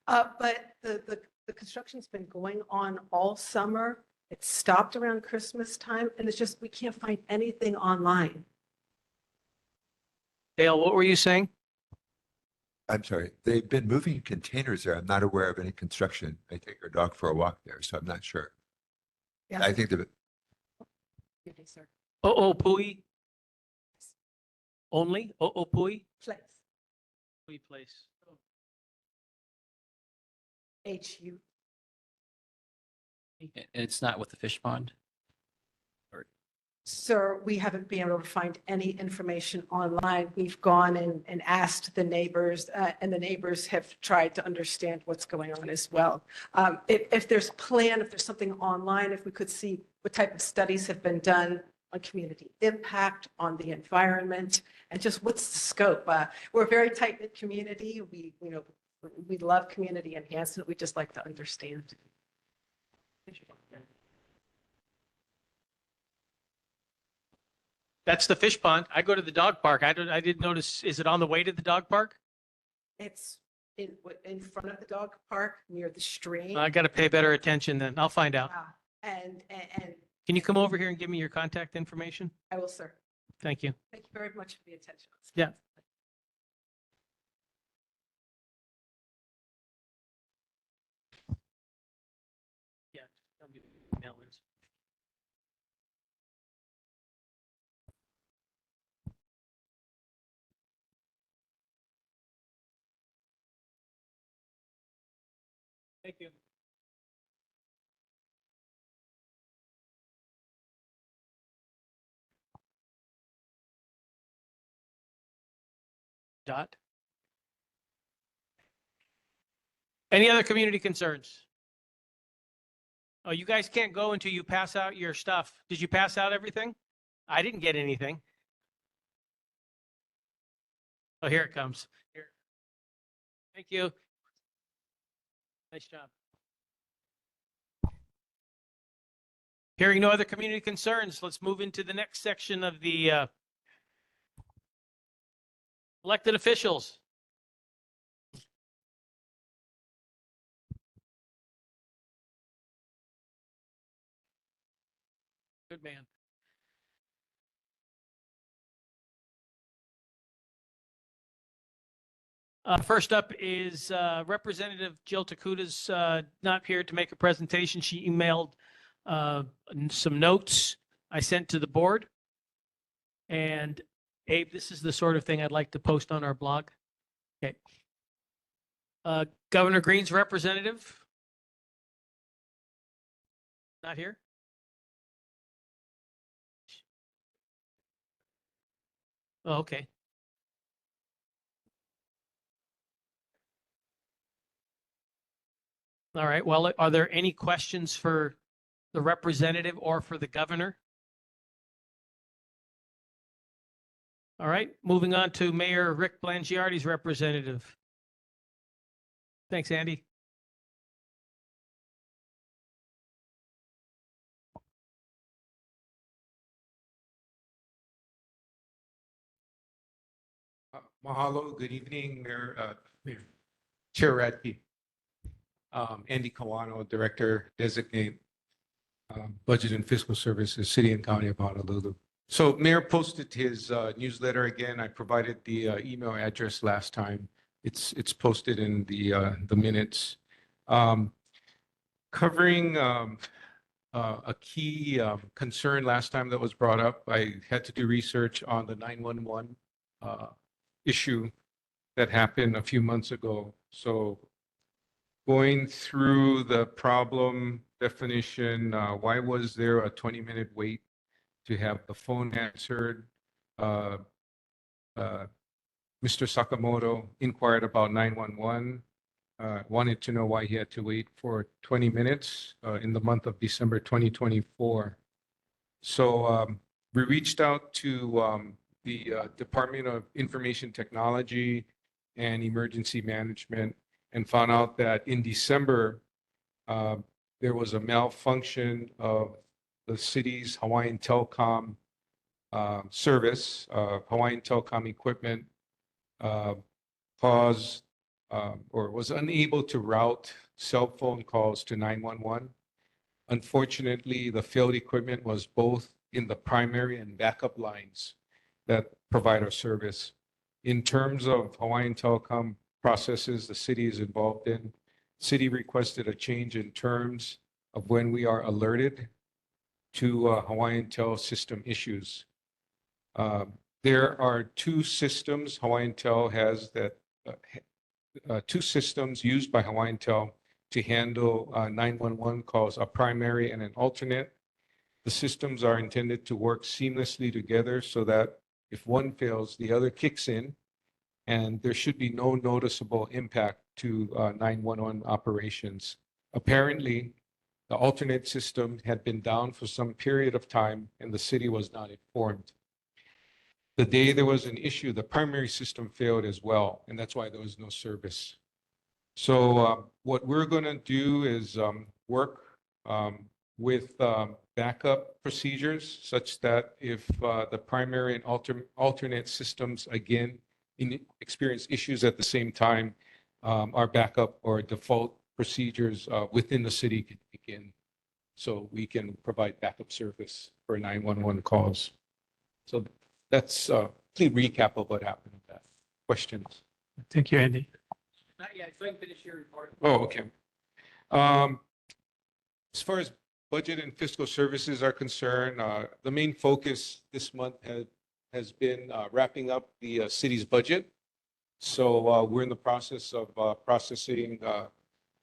But the construction's been going on all summer. It stopped around Christmas time and it's just, we can't find anything online. Dale, what were you saying? I'm sorry, they've been moving containers there. I'm not aware of any construction. I take our dog for a walk there, so I'm not sure. Yeah. I think the, Good day, sir. Pui? Only? Pui? Place. Pui Place. HU. And it's not with the fish pond? Sir, we haven't been able to find any information online. We've gone and asked the neighbors, and the neighbors have tried to understand what's going on as well. If there's a plan, if there's something online, if we could see what type of studies have been done on community impact, on the environment, and just what's the scope. We're a very tight-knit community. We love community enhancement. We just like to understand. That's the fish pond. I go to the dog park. I didn't notice, is it on the way to the dog park? It's in front of the dog park near the stream. I got to pay better attention then. I'll find out. And Can you come over here and give me your contact information? I will, sir. Thank you. Thank you very much for the attention. Yeah. Yeah. tell me the email is. Thank you. Dot. Any other community concerns? Oh, you guys can't go until you pass out your stuff. Did you pass out everything? I didn't get anything. Oh, here it comes. Here. Thank you. Nice job. Hearing no other community concerns, let's move into the next section of the elected officials. Good man. First up is Representative Jill Takuda's not here to make a presentation. She emailed some notes I sent to the board. And Abe, this is the sort of thing I'd like to post on our blog. Okay. Governor Green's representative. Not here? Oh, okay. All right. Well, are there any questions for the representative or for the governor? All right. Moving on to Mayor Rick Blangiardi's representative. Thanks, Andy. Mahalo, good evening, Mayor, Chair Radke. Andy Kawano, Director Designate Budget and Fiscal Services, City and County of Honolulu. So Mayor posted his newsletter again. I provided the email address last time. It's posted in the minutes. Covering a key concern last time that was brought up, I had to do research on the 911 issue that happened a few months ago. So going through the problem definition, why was there a 20-minute wait to have the phone answered? Mr. Sakamoto inquired about 911, wanted to know why he had to wait for 20 minutes in the month of December 2024. So we reached out to the Department of Information Technology and Emergency Management and found out that in December, there was a malfunction of the city's Hawaiian Telecom service. Hawaiian Telecom equipment caused or was unable to route cell phone calls to 911. Unfortunately, the failed equipment was both in the primary and backup lines that provide our service. In terms of Hawaiian Telecom processes the city is involved in, city requested a change in terms of when we are alerted to Hawaiian Tel system issues. There are two systems Hawaiian Tel has that two systems used by Hawaiian Tel to handle 911 calls, a primary and an alternate. The systems are intended to work seamlessly together so that if one fails, the other kicks in, and there should be no noticeable impact to 911 operations. Apparently, the alternate system had been down for some period of time and the city was not informed. The day there was an issue, the primary system failed as well, and that's why there was no service. So what we're going to do is work with backup procedures such that if the primary and alternate systems again experience issues at the same time, our backup or default procedures within the city can begin so we can provide backup service for 911 calls. So that's a complete recap of what happened with that. Questions? Thank you, Andy. Not yet. Go ahead and finish your report. Oh, okay. As far as budget and fiscal services are concerned, the main focus this month has been wrapping up the city's budget. So we're in the process of processing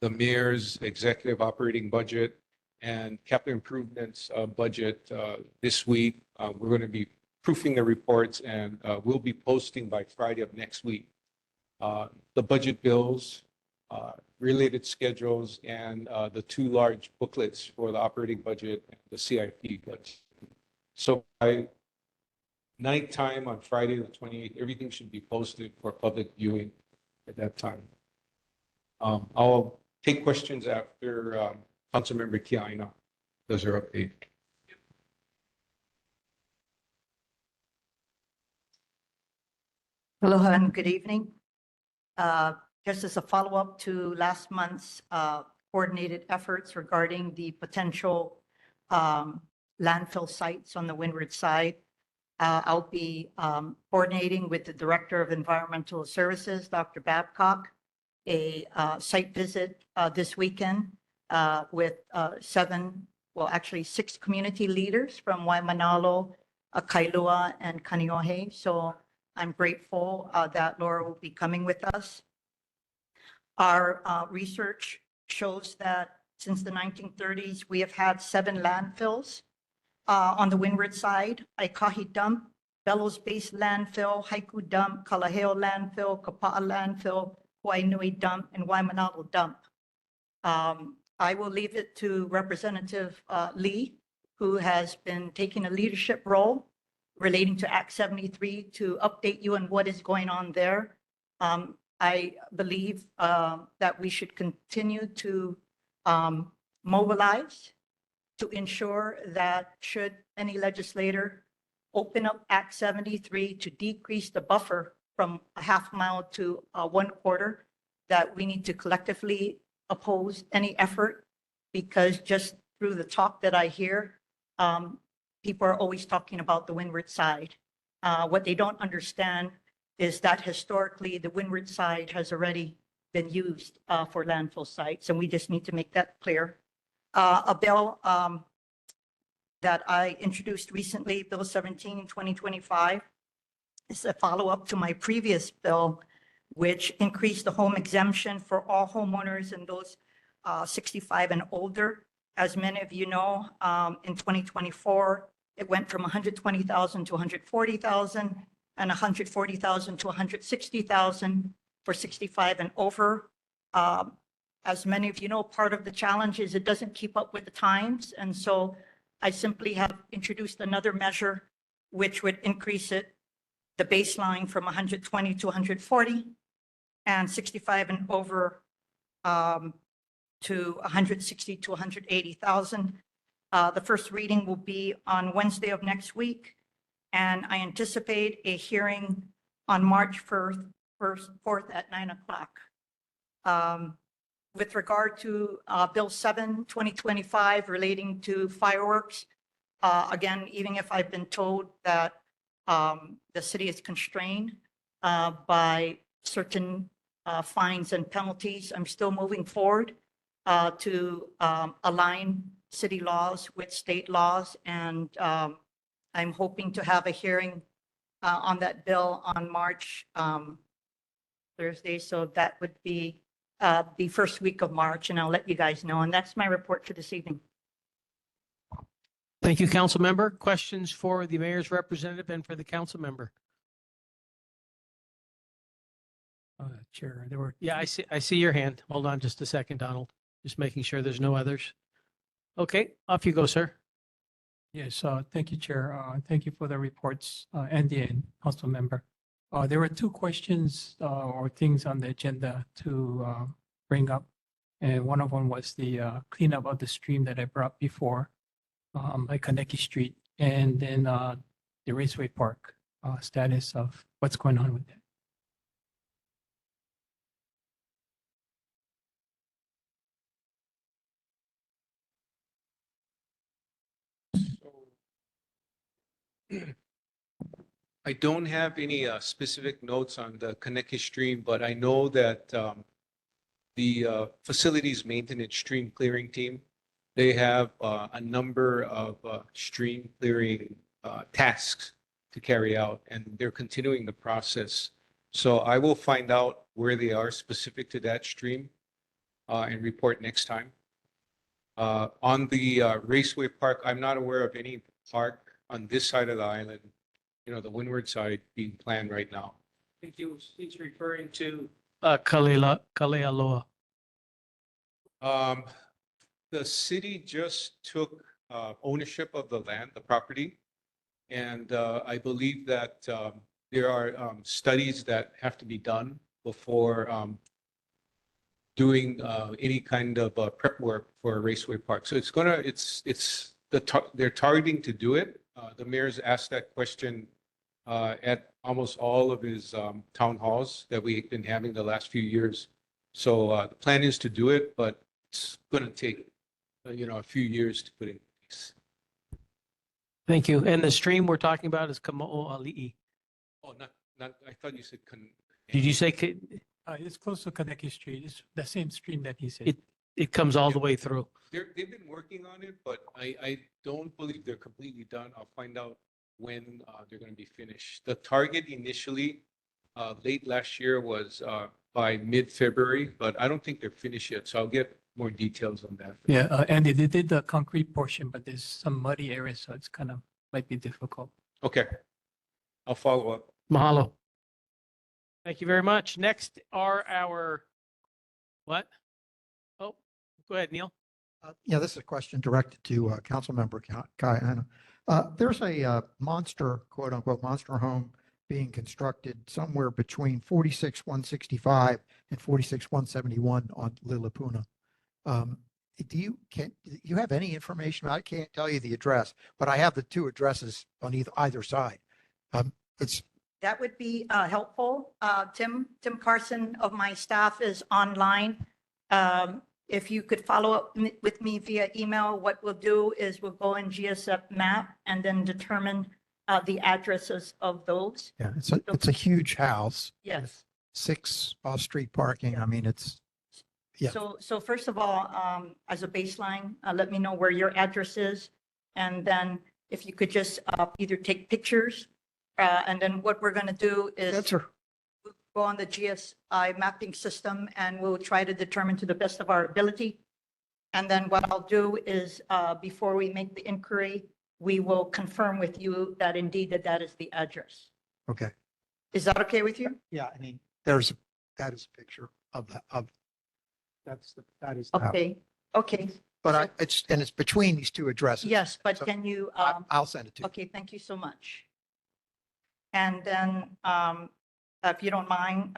the mayor's executive operating budget and capital improvements budget this week. We're going to be proofing the reports and we'll be posting by Friday of next week the budget bills, related schedules, and the two large booklets for the operating budget and the CIP budget. So by nighttime on Friday the 28th, everything should be posted for public viewing at that time. I'll take questions after Councilmember Kiaina does her update. Aloha and good evening. Just as a follow-up to last month's coordinated efforts regarding the potential landfill sites on the windward side, I'll be coordinating with the Director of Environmental Services, Dr. Babcock, a site visit this weekend with six community leaders from Waimanalo, Kailua, and Kaneohe. So I'm grateful that Laura will be coming with us. Our research shows that since the 1930s, we have had 7 landfills on the windward side: Aikahi Dump, Bellows Base Landfill, Haiku Dump, Kalaheo Landfill, Kapa'a Landfill, Wainui Dump, and Waimanalo Dump. I will leave it to Representative Lee, who has been taking a leadership role relating to Act 73 to update you on what is going on there. I believe that we should continue to mobilize to ensure that should any legislator open up Act 73 to decrease the buffer from a half mile to 1/4, that we need to collectively oppose any effort, because just through the talk that I hear, people are always talking about the windward side. What they don't understand is that historically, the windward side has already been used for landfill sites, and we just need to make that clear. A bill that I introduced recently, Bill 17, 2025, is a follow-up to my previous bill, which increased the home exemption for all homeowners and those 65 and older. As many of you know, in 2024, it went from 120,000 to 140,000 and 140,000 to 160,000 for 65 and over. As many of you know, part of the challenge is it doesn't keep up with the times. And so I simply have introduced another measure which would increase it, the baseline from 120 to 140 and 65 and over to 160 to 180,000. The first reading will be on Wednesday of next week, and I anticipate a hearing on March 4th at 9 o'clock. With regard to Bill 7, 2025, relating to fireworks, again, even if I've been told that the city is constrained by certain fines and penalties, I'm still moving forward to align city laws with state laws. And I'm hoping to have a hearing on that bill on March Thursday. So that would be the first week of March, and I'll let you guys know. And that's my report for this evening. Thank you, council member. Questions for the mayor's representative and for the council member? Chair, there were. Yeah, I see your hand. Hold on just a second, Donald. Just making sure there's no others. Okay, off you go, sir. Yes, thank you, Chair. Thank you for the reports, Andy and council member. There were two questions or things on the agenda to bring up. And one of them was the cleanup of the stream that I brought before by Kaneki Street, and then the Raceway Park status of what's going on with that. I don't have any specific notes on the Kaneki stream, but I know that the facilities maintenance stream clearing team, they have a number of stream clearing tasks to carry out, and they're continuing the process. So I will find out where they are specific to that stream and report next time. On the Raceway Park, I'm not aware of any park on this side of the island, you know, the windward side being planned right now. I think he's referring to Kalealoa. The city just took ownership of the land, the property. And I believe that there are studies that have to be done before doing any kind of prep work for a Raceway Park. So they're targeting to do it. The mayor's asked that question at almost all of his town halls that we've been having the last few years. So the plan is to do it, but it's going to take, a few years to put in place. Thank you. And the stream we're talking about is Kamo'ali'i. Oh, not, I thought you said. Did you say It's close to Kaneki Street. It's the same stream that he said. it comes all the way through? They've been working on it, but I don't believe they're completely done. I'll find out when they're going to be finished. The target initially, late last year, was by mid-February, but I don't think they're finished yet. So I'll get more details on that. Yeah, Andy, they did the concrete portion, but there's some muddy areas, so it's kind of might be difficult. Okay. I'll follow up. Mahalo. Thank you very much. Next are our, what? Oh, go ahead, Neil. Yeah, this is a question directed to Councilmember Kāne. There's a monster, quote unquote, monster home being constructed somewhere between 46,165 and 46,171 on Lilipuna. Do you have any information? I can't tell you the address, but I have the two addresses on either side. That would be helpful. Tim Carson of my staff is online. if you could follow up with me via email, what we'll do is we'll go in GSF map and then determine the addresses of those. Yeah, it's a huge house, Yes. 6 off-street parking. I mean, it's, yeah. So first of all, as a baseline, let me know where your address is. And then if you could just either take pictures, and then what we're going to do is That's her. go on the GSI mapping system and we'll try to determine to the best of our ability. And then what I'll do is, before we make the inquiry, we will confirm with you that indeed that is the address. Okay. Is that okay with you? Yeah, I mean, that is a picture of that, that is. the house. Okay, okay. But it's between these two addresses. Yes, but So can you? I'll send it to you. Okay, thank you so much. And then, if you don't mind,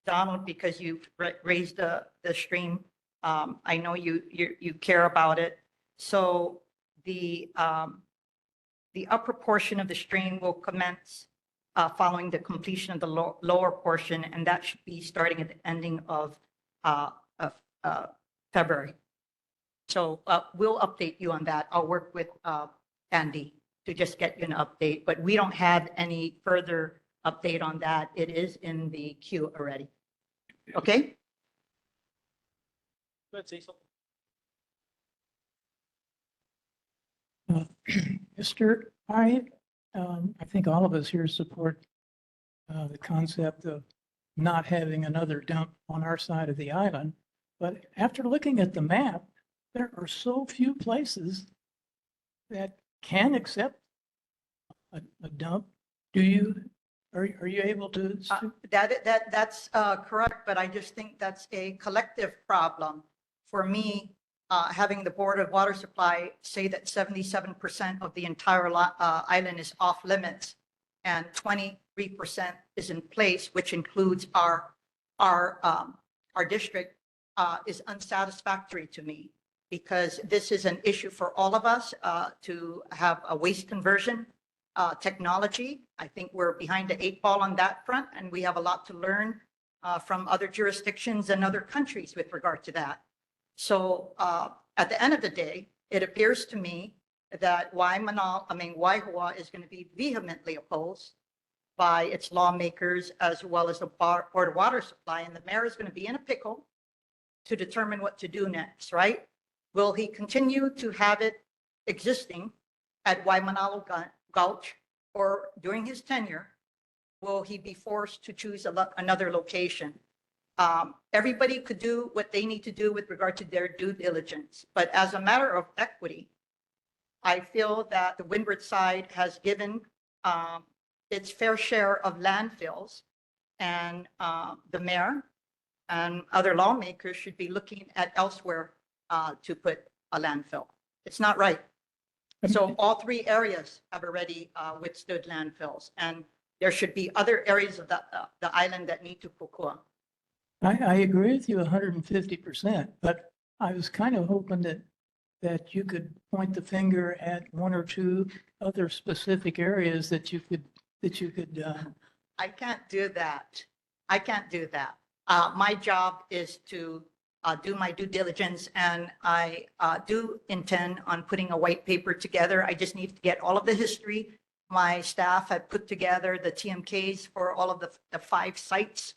Donald, because you raised the stream, I know you care about it. So the upper portion of the stream will commence following the completion of the lower portion, and that should be starting at the ending of February. So we'll update you on that. I'll work with Andy to just get you an update, but we don't have any further update on that. It is in the queue already. Okay? Let's say something. Esther, I think all of us here support the concept of not having another dump on our side of the island. But after looking at the map, there are so few places that can accept a dump. Are you able to? That's correct, but I just think that's a collective problem. For me, having the Board of Water Supply say that 77% of the entire island is off limits and 23% is in place, which includes our district, is unsatisfactory to me, because this is an issue for all of us to have a waste conversion technology. I think we're behind the 8 ball on that front, and we have a lot to learn from other jurisdictions and other countries with regard to that. So at the end of the day, it appears to me that Waihua is going to be vehemently opposed by its lawmakers as well as the Board of Water Supply, and the mayor is going to be in a pickle to determine what to do next, right? Will he continue to have it existing at Waimanalo Gulch, or during his tenure, will he be forced to choose another location? Everybody could do what they need to do with regard to their due diligence, but as a matter of equity, I feel that the windward side has given its fair share of landfills, and the mayor and other lawmakers should be looking at elsewhere to put a landfill. It's not right. So all 3 areas have already withstood landfills, and there should be other areas of the island that need to kukua. I agree with you 150%, but I was kind of hoping that you could point the finger at 1 or 2 other specific areas that you could. I can't do that. I can't do that. My job is to do my due diligence, and I do intend on putting a white paper together. I just need to get all of the history. My staff had put together the TMKs for all of the 5 sites,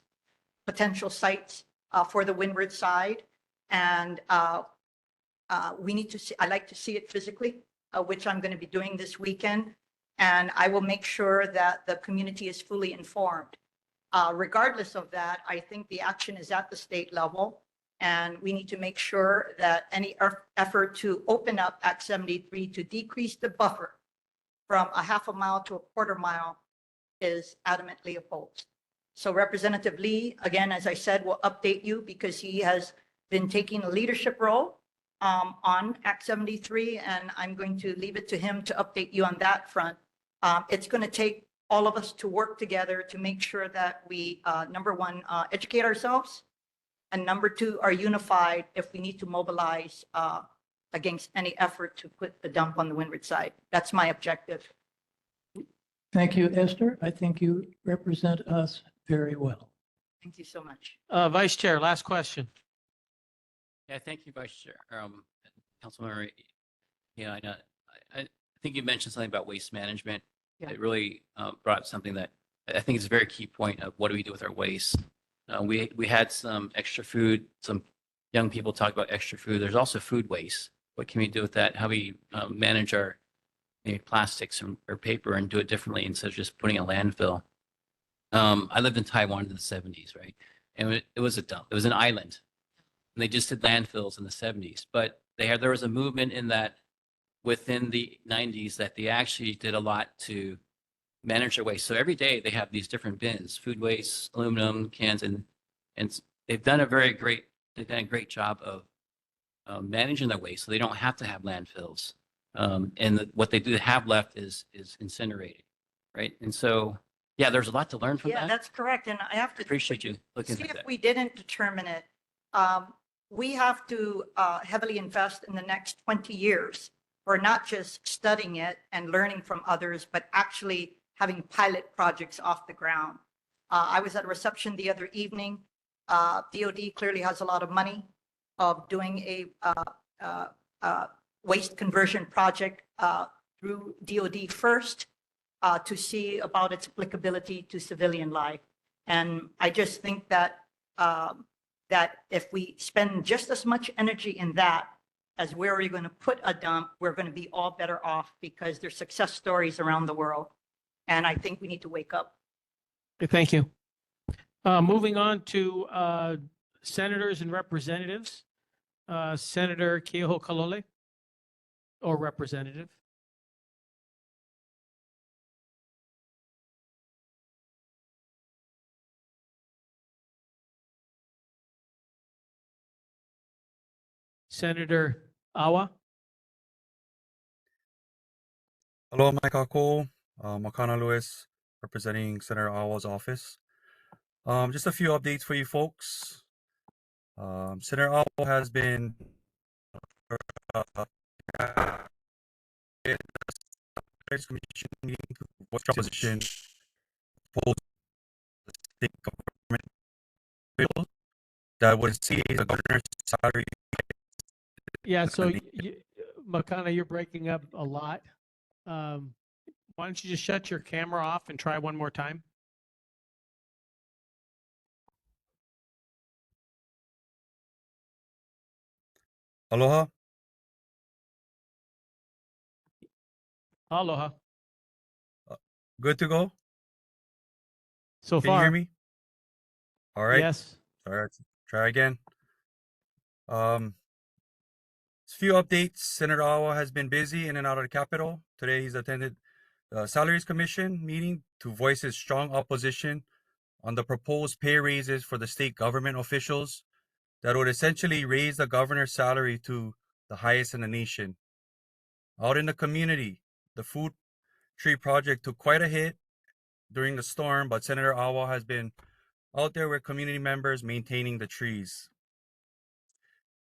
potential sites for the windward side. And we need to see, I like to see it physically, which I'm going to be doing this weekend. And I will make sure that the community is fully informed. Regardless of that, I think the action is at the state level, and we need to make sure that any effort to open up Act 73 to decrease the buffer from a half a mile to a quarter mile is adamantly opposed. So Representative Lee, again, as I said, will update you because he has been taking a leadership role on Act 73, and I'm going to leave it to him to update you on that front. It's going to take all of us to work together to make sure that we, number 1, educate ourselves, and number 2, are unified if we need to mobilize against any effort to put the dump on the windward side. That's my objective. Thank you, Esther. I think you represent us very well. Thank you so much. Vice Chair, last question. Yeah, thank you, Vice Chair, Councilmember. Yeah, I know, I think you mentioned something about waste management. Yeah. It really brought up something that I think is a very key point of what do we do with our waste. We had some extra food, some young people talk about extra food. There's also food waste. What can we do with that? How we manage our maybe plastics or paper and do it differently instead of just putting a landfill. I lived in Taiwan in the 70s, right? And it was a dump. It was an island. And they just did landfills in the 70s. But there was a movement in that within the 90s that they actually did a lot to manage their waste. So every day they have these different bins, food waste, aluminum cans, and they've done a great job of managing their waste. So they don't have to have landfills. What they do have left is incinerated, right? And so, yeah, there's a lot to learn from Yeah, that. that's correct. And I have to. Appreciate you looking See, at if that. we didn't determine it, we have to heavily invest in the next 20 years for not just studying it and learning from others, but actually having pilot projects off the ground. I was at a reception the other evening. DOD clearly has a lot of money of doing a waste conversion project through DOD first to see about its applicability to civilian life. And I just think that that if we spend just as much energy in that as where we're going to put a dump, we're going to be all better off because there's success stories around the world. And I think we need to wake up. Okay, thank you. Moving on to senators and representatives. Senator Keoho Kalole, or representative. Senator Awa. Hello, Mike Ako, Makana Lewis, representing Senator Awa's office. Just a few updates for you folks. Senator Awa has been in the commission meeting to voice opposition opposed the state government bill that would see the governor's salary. Yeah, so Makana, you're breaking up a lot. Why don't you just shut your camera off and try one more time? Aloha. Aloha. Good to go? So Can you far. hear me? All right. Yes. All right. Try again. A few updates. Senator Awa has been busy in and out of the Capitol. Today he's attended the Salaries Commission meeting to voice his strong opposition on the proposed pay raises for the state government officials that would essentially raise the governor's salary to the highest in the nation. Out in the community, the food tree project took quite a hit during the storm, but Senator Awa has been out there with community members maintaining the trees.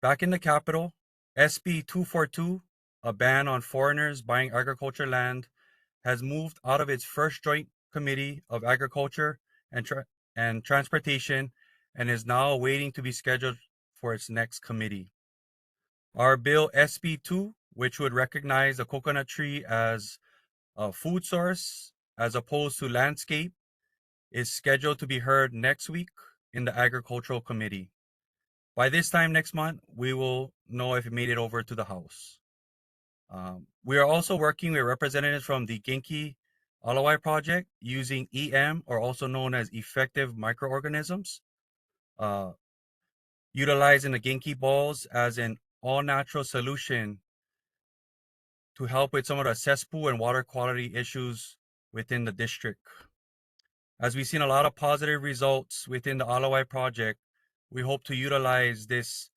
Back in the Capitol, SB 242, a ban on foreigners buying agriculture land, has moved out of its first joint committee of agriculture and transportation and is now waiting to be scheduled for its next committee. Our bill SB 2, which would recognize the coconut tree as a food source as opposed to landscape, is scheduled to be heard next week in the Agricultural Committee. By this time next month, we will know if it made it over to the House. We are also working with representatives from the Genki Alawai project using EM, or also known as effective microorganisms, utilizing the Genki balls as an all-natural solution to help with some of the cesspool and water quality issues within the district. As we've seen a lot of positive results within the Alawai project, we hope to utilize this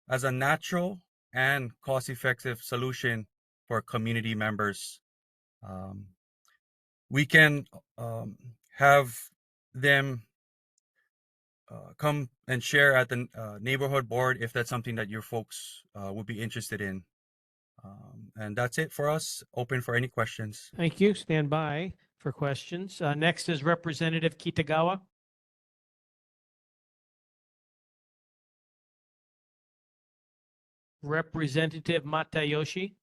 as a natural and cost-effective solution for community members. We can have them come and share at the neighborhood board if that's something that your folks would be interested in. And that's it for us. Open for any questions. Thank you. Stand by for questions. Next is Representative Kitagawa. Representative Matayoshi.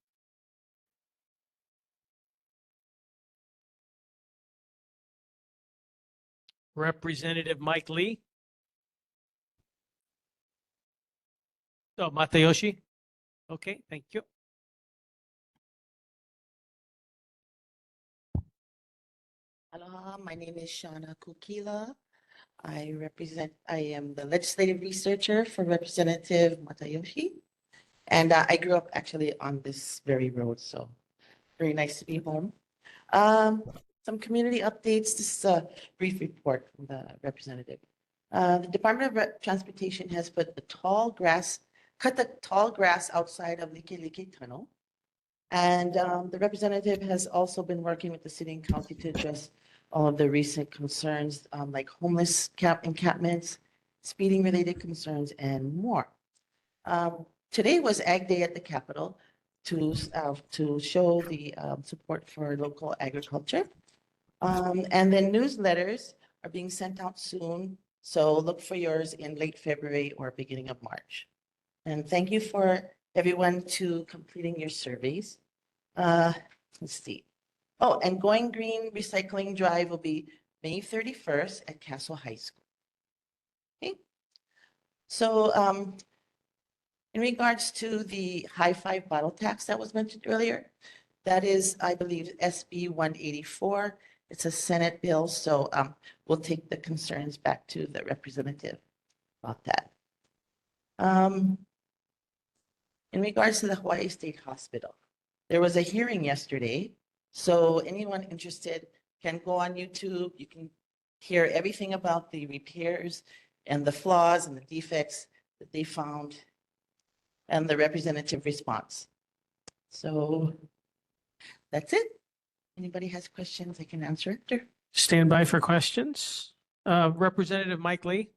Representative Mike Lee. Oh, Matayoshi. Okay, thank you. Aloha, my name is Shauna Kukila. I am the legislative researcher for Representative Matayoshi. And I grew up actually on this very road, so very nice to be home. Some community updates. This is a brief report from the representative. The Department of Transportation has cut the tall grass outside of Likelike Tunnel. And the representative has also been working with the city and county to address all of the recent concerns, like homeless encampments, speeding related concerns, and more. Today was Ag Day at the Capitol to show the support for local agriculture. And then newsletters are being sent out soon. So look for yours in late February or beginning of March. And thank you for everyone to completing your surveys. Let's see. Oh, and Going Green Recycling Drive will be May 31st at Castle High School. Okay. So in regards to the high five bottle tax that was mentioned earlier, that is, I believe, SB 184. It's a Senate bill, so we'll take the concerns back to the representative about that. In regards to the Hawaii State Hospital, there was a hearing yesterday. So anyone interested can go on YouTube. You can hear everything about the repairs and the flaws and the defects that they found and the representative response. So that's it. Anybody has questions, I can answer after. Stand by for questions. Representative Mike Lee.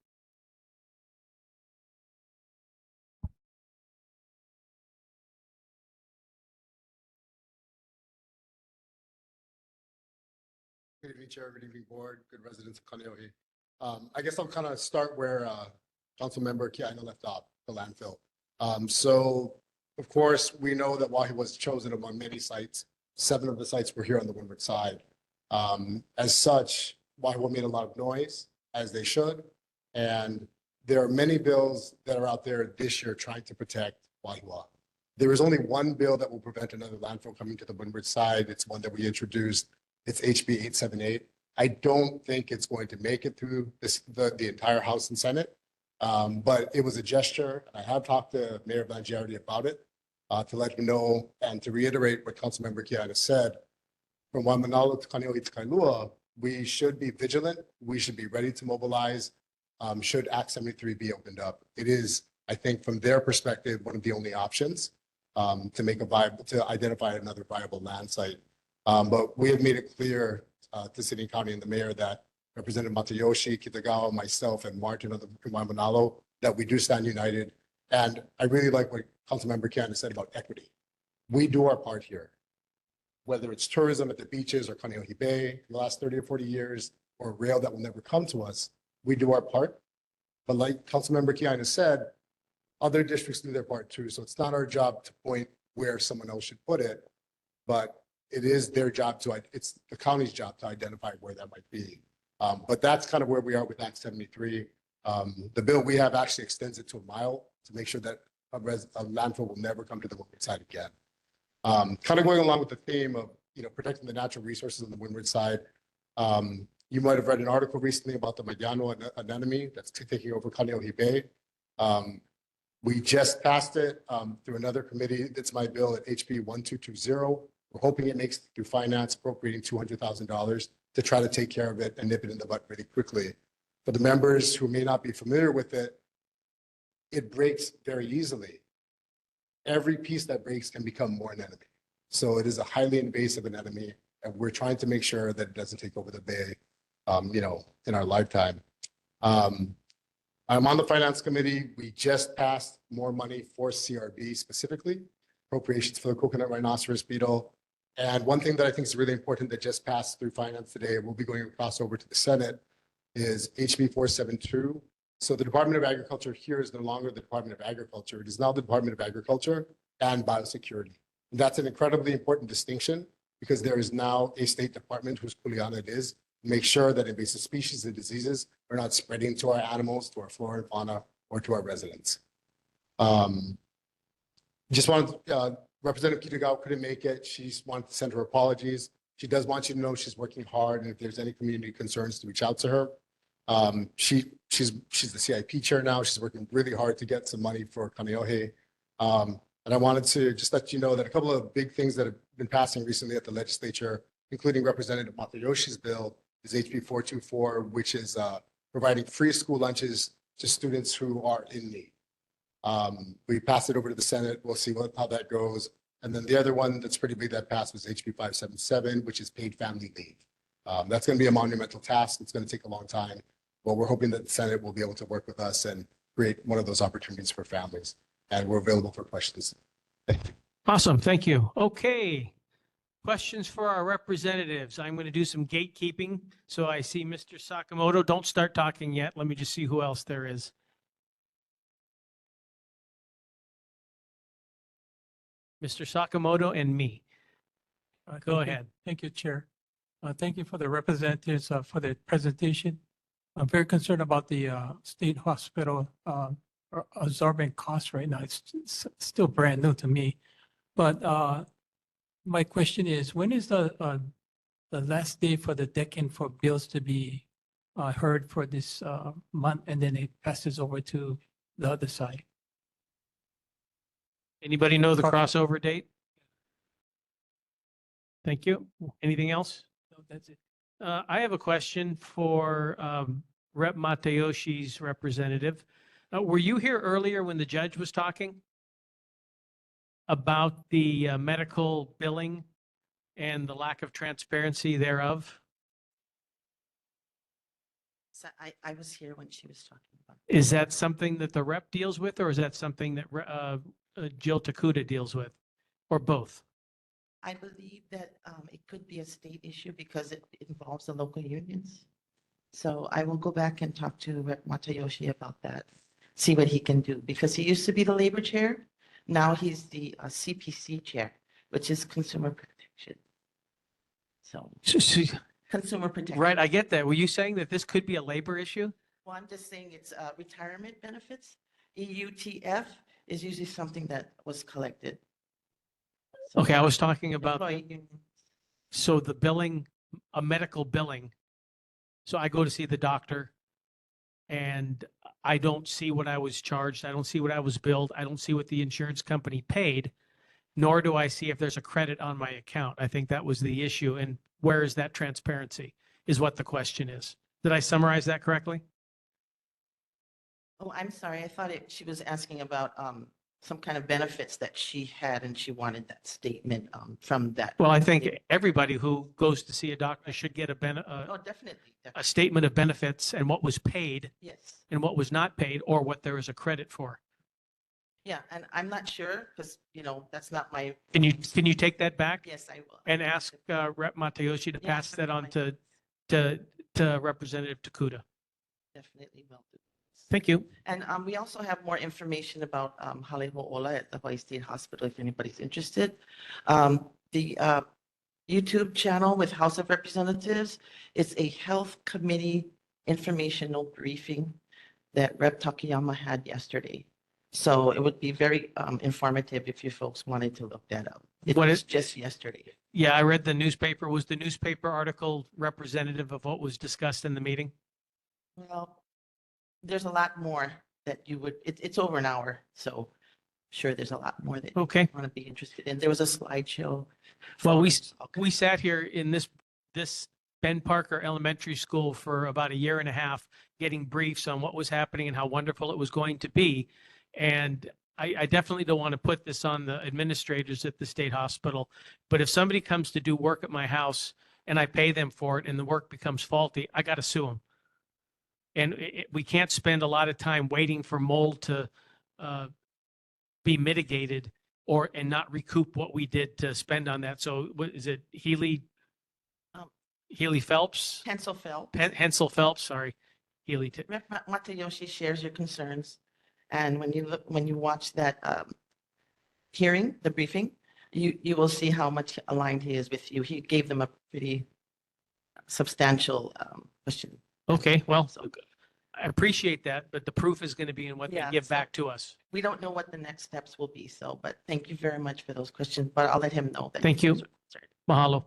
Good evening, Chair. Good evening, Board. Good residents of Kaneohe. I guess I'll kind of start where Councilmember Kāne left off, the landfill. So, of course, we know that while he was chosen among many sites, 7 of the sites were here on the windward side. As such, Waiwa made a lot of noise, as they should. And there are many bills that are out there this year trying to protect Waiwa. There is only one bill that will prevent another landfill coming to the windward side. It's one that we introduced. It's HB 878. I don't think it's going to make it through the entire House and Senate, but it was a gesture. I have talked to Mayor Blangiardi about it to let him know and to reiterate what Councilmember Kāne said. From Waimanalo to Kaneohe to Kailua, we should be vigilant. We should be ready to mobilize should Act 73 be opened up. It is, I think, from their perspective, one of the only options to identify another viable land site. But we have made it clear to City and County and the Mayor that Representative Matayoshi, Kitagawa, myself, and Martin of the Waimanalo, that we do stand united. And I really like what Councilmember Kāne said about equity. We do our part here, whether it's tourism at the beaches or Kaneohe Bay in the last 30 or 40 years, or rail that will never come to us. We do our part. But like Councilmember Kāne said, other districts do their part too. So it's not our job to point where someone else should put it, but it is their job it's the county's job to identify where that might be. But that's kind of where we are with Act 73. The bill we have actually extends it to a mile to make sure that a landfill will never come to the windward side again. Kind of going along with the theme of protecting the natural resources on the windward side. You might have read an article recently about the Mariano anemone that's taking over Kaneohe Bay. We just passed it through another committee. That's my bill at HB 1220. We're hoping it makes it through finance, appropriating $200,000 to try to take care of it and nip it in the butt really quickly. For the members who may not be familiar with it, it breaks very easily. Every piece that breaks can become more anemone. So it is a highly invasive anemone, and we're trying to make sure that it doesn't take over the bay, in our lifetime. I'm on the finance committee. We just passed more money for CRB specifically, appropriations for the coconut rhinoceros beetle. And one thing that I think is really important that just passed through finance today, we'll be going across over to the Senate, is HB 472, So the Department of Agriculture here is no longer the Department of Agriculture. It is now the Department of Agriculture and Biosecurity. And that's an incredibly important distinction because there is now a state department whose kuleana it is, make sure that invasive species and diseases are not spreading to our animals, to our flora and fauna, or to our residents. Just wanted, Representative Kitagawa couldn't make it. She wanted to send her apologies. She does want you to know she's working hard, and if there's any community concerns, to reach out to her. She's the CIP chair now. She's working really hard to get some money for Kaneohe. And I wanted to just let you know that a couple of big things that have been passing recently at the legislature, including Representative Matayoshi's bill, is HB 424, which is providing free school lunches to students who are in need. We passed it over to the Senate. We'll see how that goes. And then the other one that's pretty big that passed was HB 577, which is paid family leave. That's going to be a monumental task. It's going to take a long time, but we're hoping that the Senate will be able to work with us and create one of those opportunities for families. And we're available for questions. Thank you. Awesome. Thank you. Okay. Questions for our representatives. I'm going to do some gatekeeping. So I see Mr. Sakamoto. Don't start talking yet. Let me just see who else there is. Mr. Sakamoto and me. Go ahead. Thank you, Chair. Thank you for the representatives for the presentation. I'm very concerned about the state hospital absorbing costs right now. It's still brand new to me. But my question is, when is the last day for the deck-in for bills to be heard for this month, and then it passes over to the other side? Anybody know the crossover date? Thank you. Anything else? No, that's it. I have a question for Rep. Matayoshi's representative. Were you here earlier when the judge was talking about the medical billing and the lack of transparency thereof? So I was here when she was talking about. Is that something that the rep deals with, or is that something that Jill Takuda deals with, or both? I believe that it could be a state issue because it involves the local unions. So I will go back and talk to Rep. Matayoshi about that, see what he can do, because he used to be the labor chair. Now he's the CPC chair, which is consumer protection. So consumer protection. Right, I get that. Were you saying that this could be a labor issue? Well, I'm just saying it's retirement benefits. EUTF is usually something that was collected. So Okay, I was talking about, employee unions. so the billing, a medical billing. So I go to see the doctor and I don't see what I was charged. I don't see what I was billed. I don't see what the insurance company paid, nor do I see if there's a credit on my account. I think that was the issue. And where is that transparency is what the question is. Did I summarize that correctly? Oh, I'm sorry. I thought she was asking about some kind of benefits that she had and she wanted that statement from that. Well, I think everybody who goes to see a doctor should get Oh, definitely. a statement of benefits and what was paid Yes. and what was not paid, or what there is a credit for. Yeah, and I'm not sure because, that's not my. Can you take that back? Yes, I will. And ask Rep. Matayoshi to Yeah, pass that on to Representative Takuda. Definitely will do. Thank you. And we also have more information about Haleho'ola at the Hawaii State Hospital, if anybody's interested. The YouTube channel with House of Representatives is a health committee informational briefing that Rep. Takayama had yesterday. So it would be very informative if you folks wanted to look that up. It was just yesterday. Yeah, I read the newspaper. Was the newspaper article representative of what was discussed in the meeting? Well, there's a lot more that you would, it's over an hour, so sure, there's a lot more that you Okay. want to be interested in. There was a slideshow. Well, we forums, sat here in this Ben Parker Elementary School for about a year and a half, getting briefs on what was happening and how wonderful it was going to be. And I definitely don't want to put this on the administrators at the state hospital. But if somebody comes to do work at my house and I pay them for it and the work becomes faulty, I got to sue them. And we can't spend a lot of time waiting for mold to be mitigated and not recoup what we did to spend on that. So what is it, Healy Phelps? Hensel Phelps. Hensel Phelps, sorry. Healy. Rep. Matayoshi shares your concerns. And when you watch that hearing, the briefing, you will see how much aligned he is with you. He gave them a pretty substantial question. Okay, well, I appreciate that, but the proof is going to be in what they Yeah, give so- back to us. We don't know what the next steps will be, so, but thank you very much for those questions, but I'll let him know that. Thank you. those are concerned.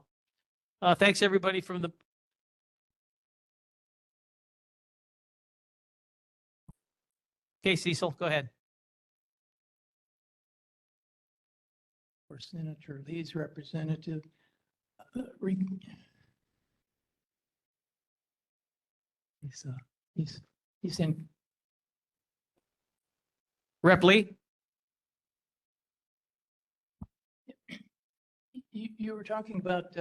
Mahalo. Thanks, everybody from the. Okay, Cecil, go ahead. For Senator Lee's representative. He's in. Rep Lee? You were talking about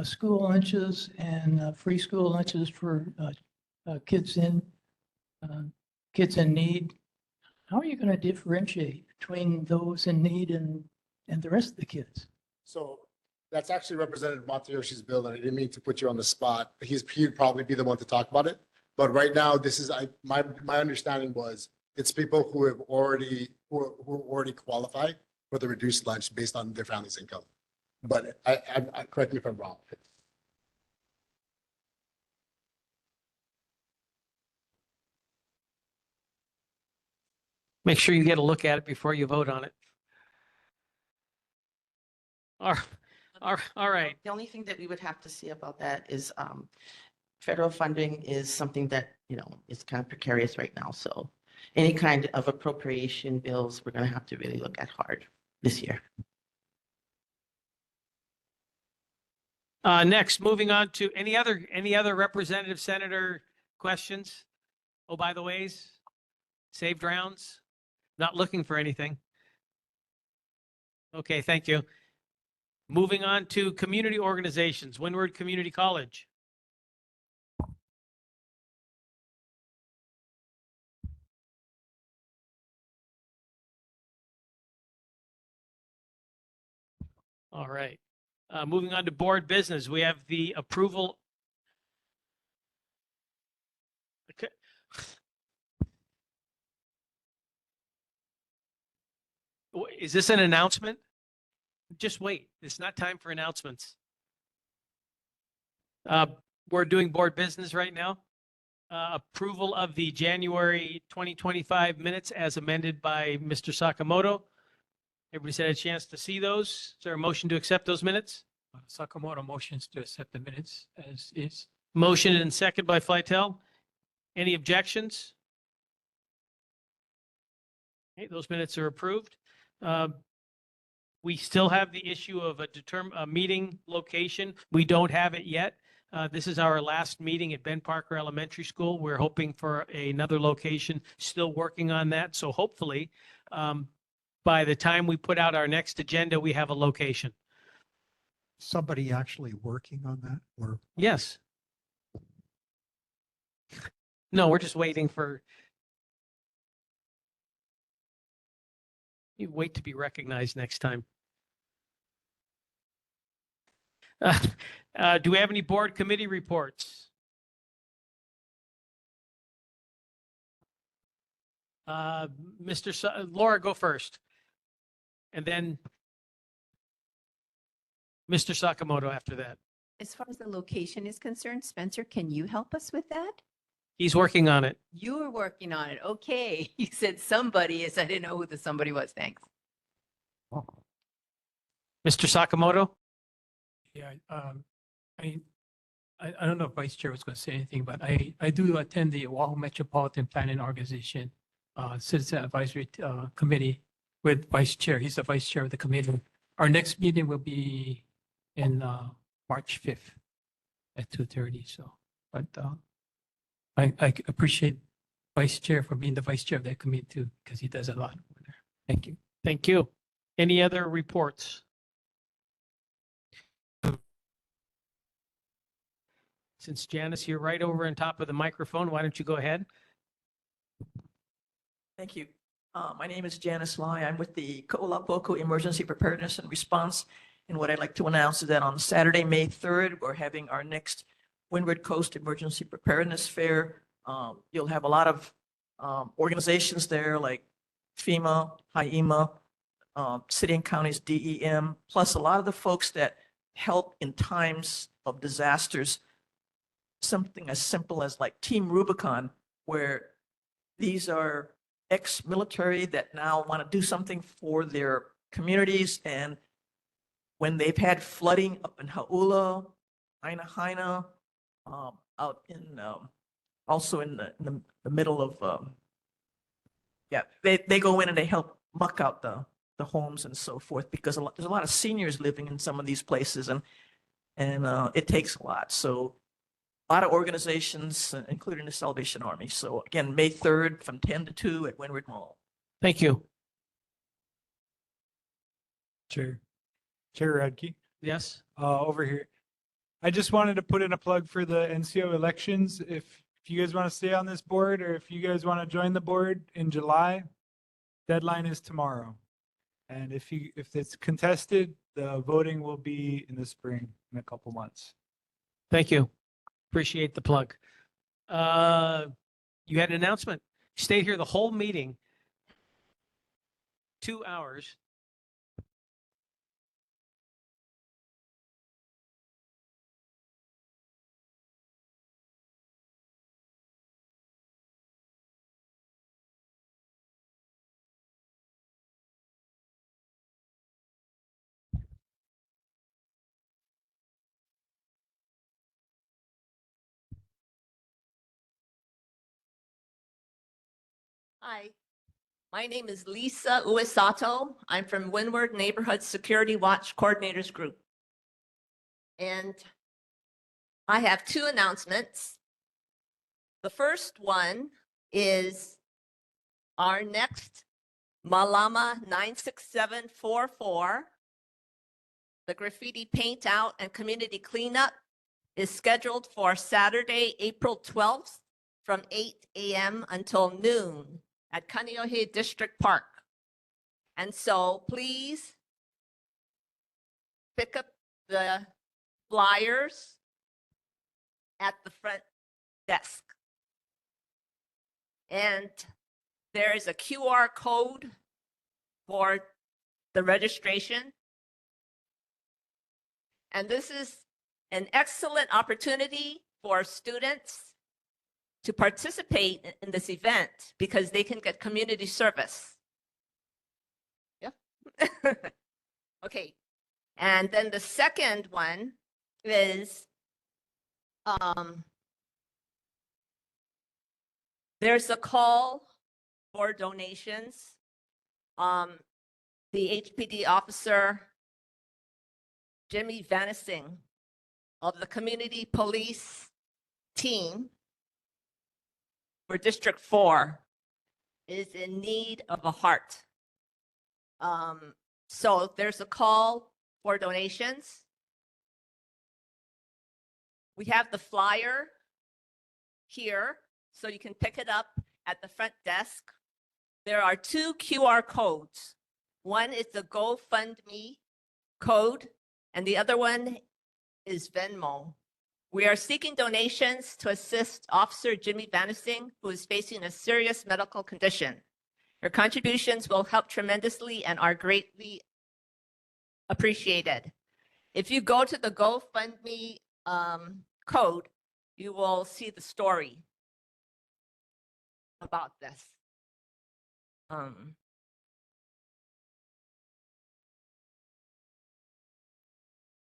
school lunches and free school lunches for kids in need. How are you going to differentiate between those in need and the rest of the kids? So that's actually Representative Matayoshi's bill, and I didn't mean to put you on the spot. He'd probably be the one to talk about it. But right now, this is, my understanding was it's people who have already, who already qualify for the reduced lunch based on their family's income. But I correct me if I'm wrong. Make sure you get a look at it before you vote on it. All right. The only thing that we would have to see about that is federal funding is something that, is kind of precarious right now. So any kind of appropriation bills, we're going to have to really look at hard this year. Next, moving on to any other representative senator questions? Oh, by the ways, saved rounds, not looking for anything. Okay, thank you. Moving on to community organizations, Windward Community College. All right. Moving on to board business, we have the approval. Okay. Is this an announcement? Just wait. It's not time for announcements. We're doing board business right now. Approval of the January 2025 minutes as amended by Mr. Sakamoto. Everybody's had a chance to see those. Is there a motion to accept those minutes? Sakamoto motions to accept the minutes as is. Motion and second by Flytel. Any objections? Okay, those minutes are approved. We still have the issue of a meeting location. We don't have it yet. This is our last meeting at Ben Parker Elementary School. We're hoping for another location, still working on that. So hopefully, by the time we put out our next agenda, we have a location. Somebody actually working on that or? Yes. No, we're just waiting for. You wait to be recognized next time. Do we have any board committee reports? Laura, go first. And then Mr. Sakamoto after that. As far as the location is concerned, Spencer, can you help us with that? He's working on it. You're working on it. Okay. You said somebody is. I didn't know who the somebody was. Thanks. Mr. Sakamoto? Yeah, I don't know if Vice Chair was going to say anything, but I do attend the Oahu Metropolitan Planning Organization Citizen Advisory Committee with Vice Chair. He's the Vice Chair of the committee. Our next meeting will be in March 5th at 2:30. So, but I appreciate Vice Chair for being the Vice Chair of that committee too, because he does a lot over there. Thank you. Thank you. Any other reports? Since Janice, you're right over on top of the microphone, why don't you go ahead? Thank you. My name is Janice Lai. I'm with the Ko'olapoko Emergency Preparedness and Response. And what I'd like to announce is that on Saturday, May 3rd, we're having our next Windward Coast Emergency Preparedness Fair. You'll have a lot of organizations there like FEMA, HIEMA, city and counties, DEM, plus a lot of the folks that help in times of disasters. Something as simple as like Team Rubicon, where these are ex-military that now want to do something for their communities. And when they've had flooding up in Hauula, Haina, out in, also in the middle of, yeah, they go in and they help muck out the homes and so forth, because there's a lot of seniors living in some of these places, and it takes a lot. So a lot of organizations, including the Salvation Army. So again, May 3rd from 10 to 2 at Windward Mall. Thank you. Chair Radke, Yes. over here. I just wanted to put in a plug for the NCO elections. If you guys want to stay on this board, or if you guys want to join the board in July, deadline is tomorrow. And if it's contested, the voting will be in the spring in a couple months. Thank you. Appreciate the plug. You had an announcement. You stayed here the whole meeting. 2 hours. Hi, my name is Lisa Uesato. I'm from Windward Neighborhood Security Watch Coordinators Group. And I have two announcements. The first one is our next Malama 96744, the graffiti paint out and community cleanup, is scheduled for Saturday, April 12th from 8 a.m. until noon at Kaneohe District Park. And so please pick up the flyers at the front desk. And there is a QR code for the registration. And this is an excellent opportunity for students to participate in this event because they can get community service. Yeah. Okay. And then the second one is there's a call for donations. The HPD officer, Jimmy Vanissing of the community police team for District 4 is in need of a heart. So there's a call for donations. We have the flyer here, so you can pick it up at the front desk. There are two QR codes. One is the GoFundMe code, and the other one is Venmo. We are seeking donations to assist Officer Jimmy Vanissing, who is facing a serious medical condition. Your contributions will help tremendously and are greatly appreciated. If you go to the GoFundMe code, you will see the story about this.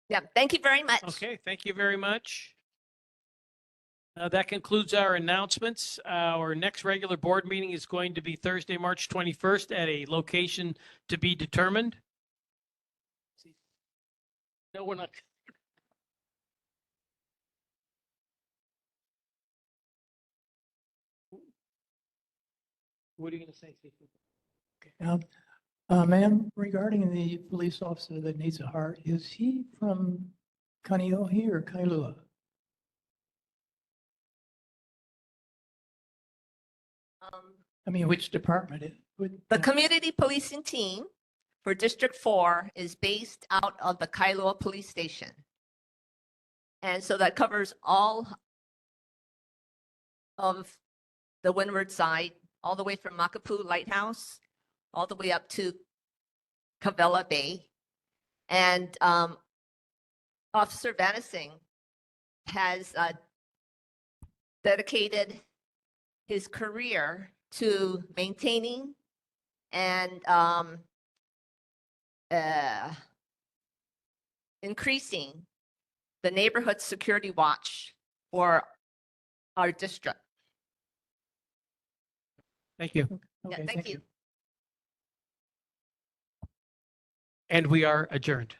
Yeah, thank you very much. Okay, thank you very much. That concludes our announcements. Our next regular board meeting is going to be Thursday, March 21st at a location to be determined. No, we're not. What are you going to say, Steve? Ma'am, regarding the police officer that needs a heart, is he from Kaneohe or Kailua? I mean, which department? The community policing team for District 4 is based out of the Kailua Police Station. And so that covers all of the windward side, all the way from Makapu Lighthouse, all the way up to Cavella Bay. And Officer Vanissing has dedicated his career to maintaining and increasing the neighborhood security watch for our district. Thank you. Yeah, thank you. And we are adjourned.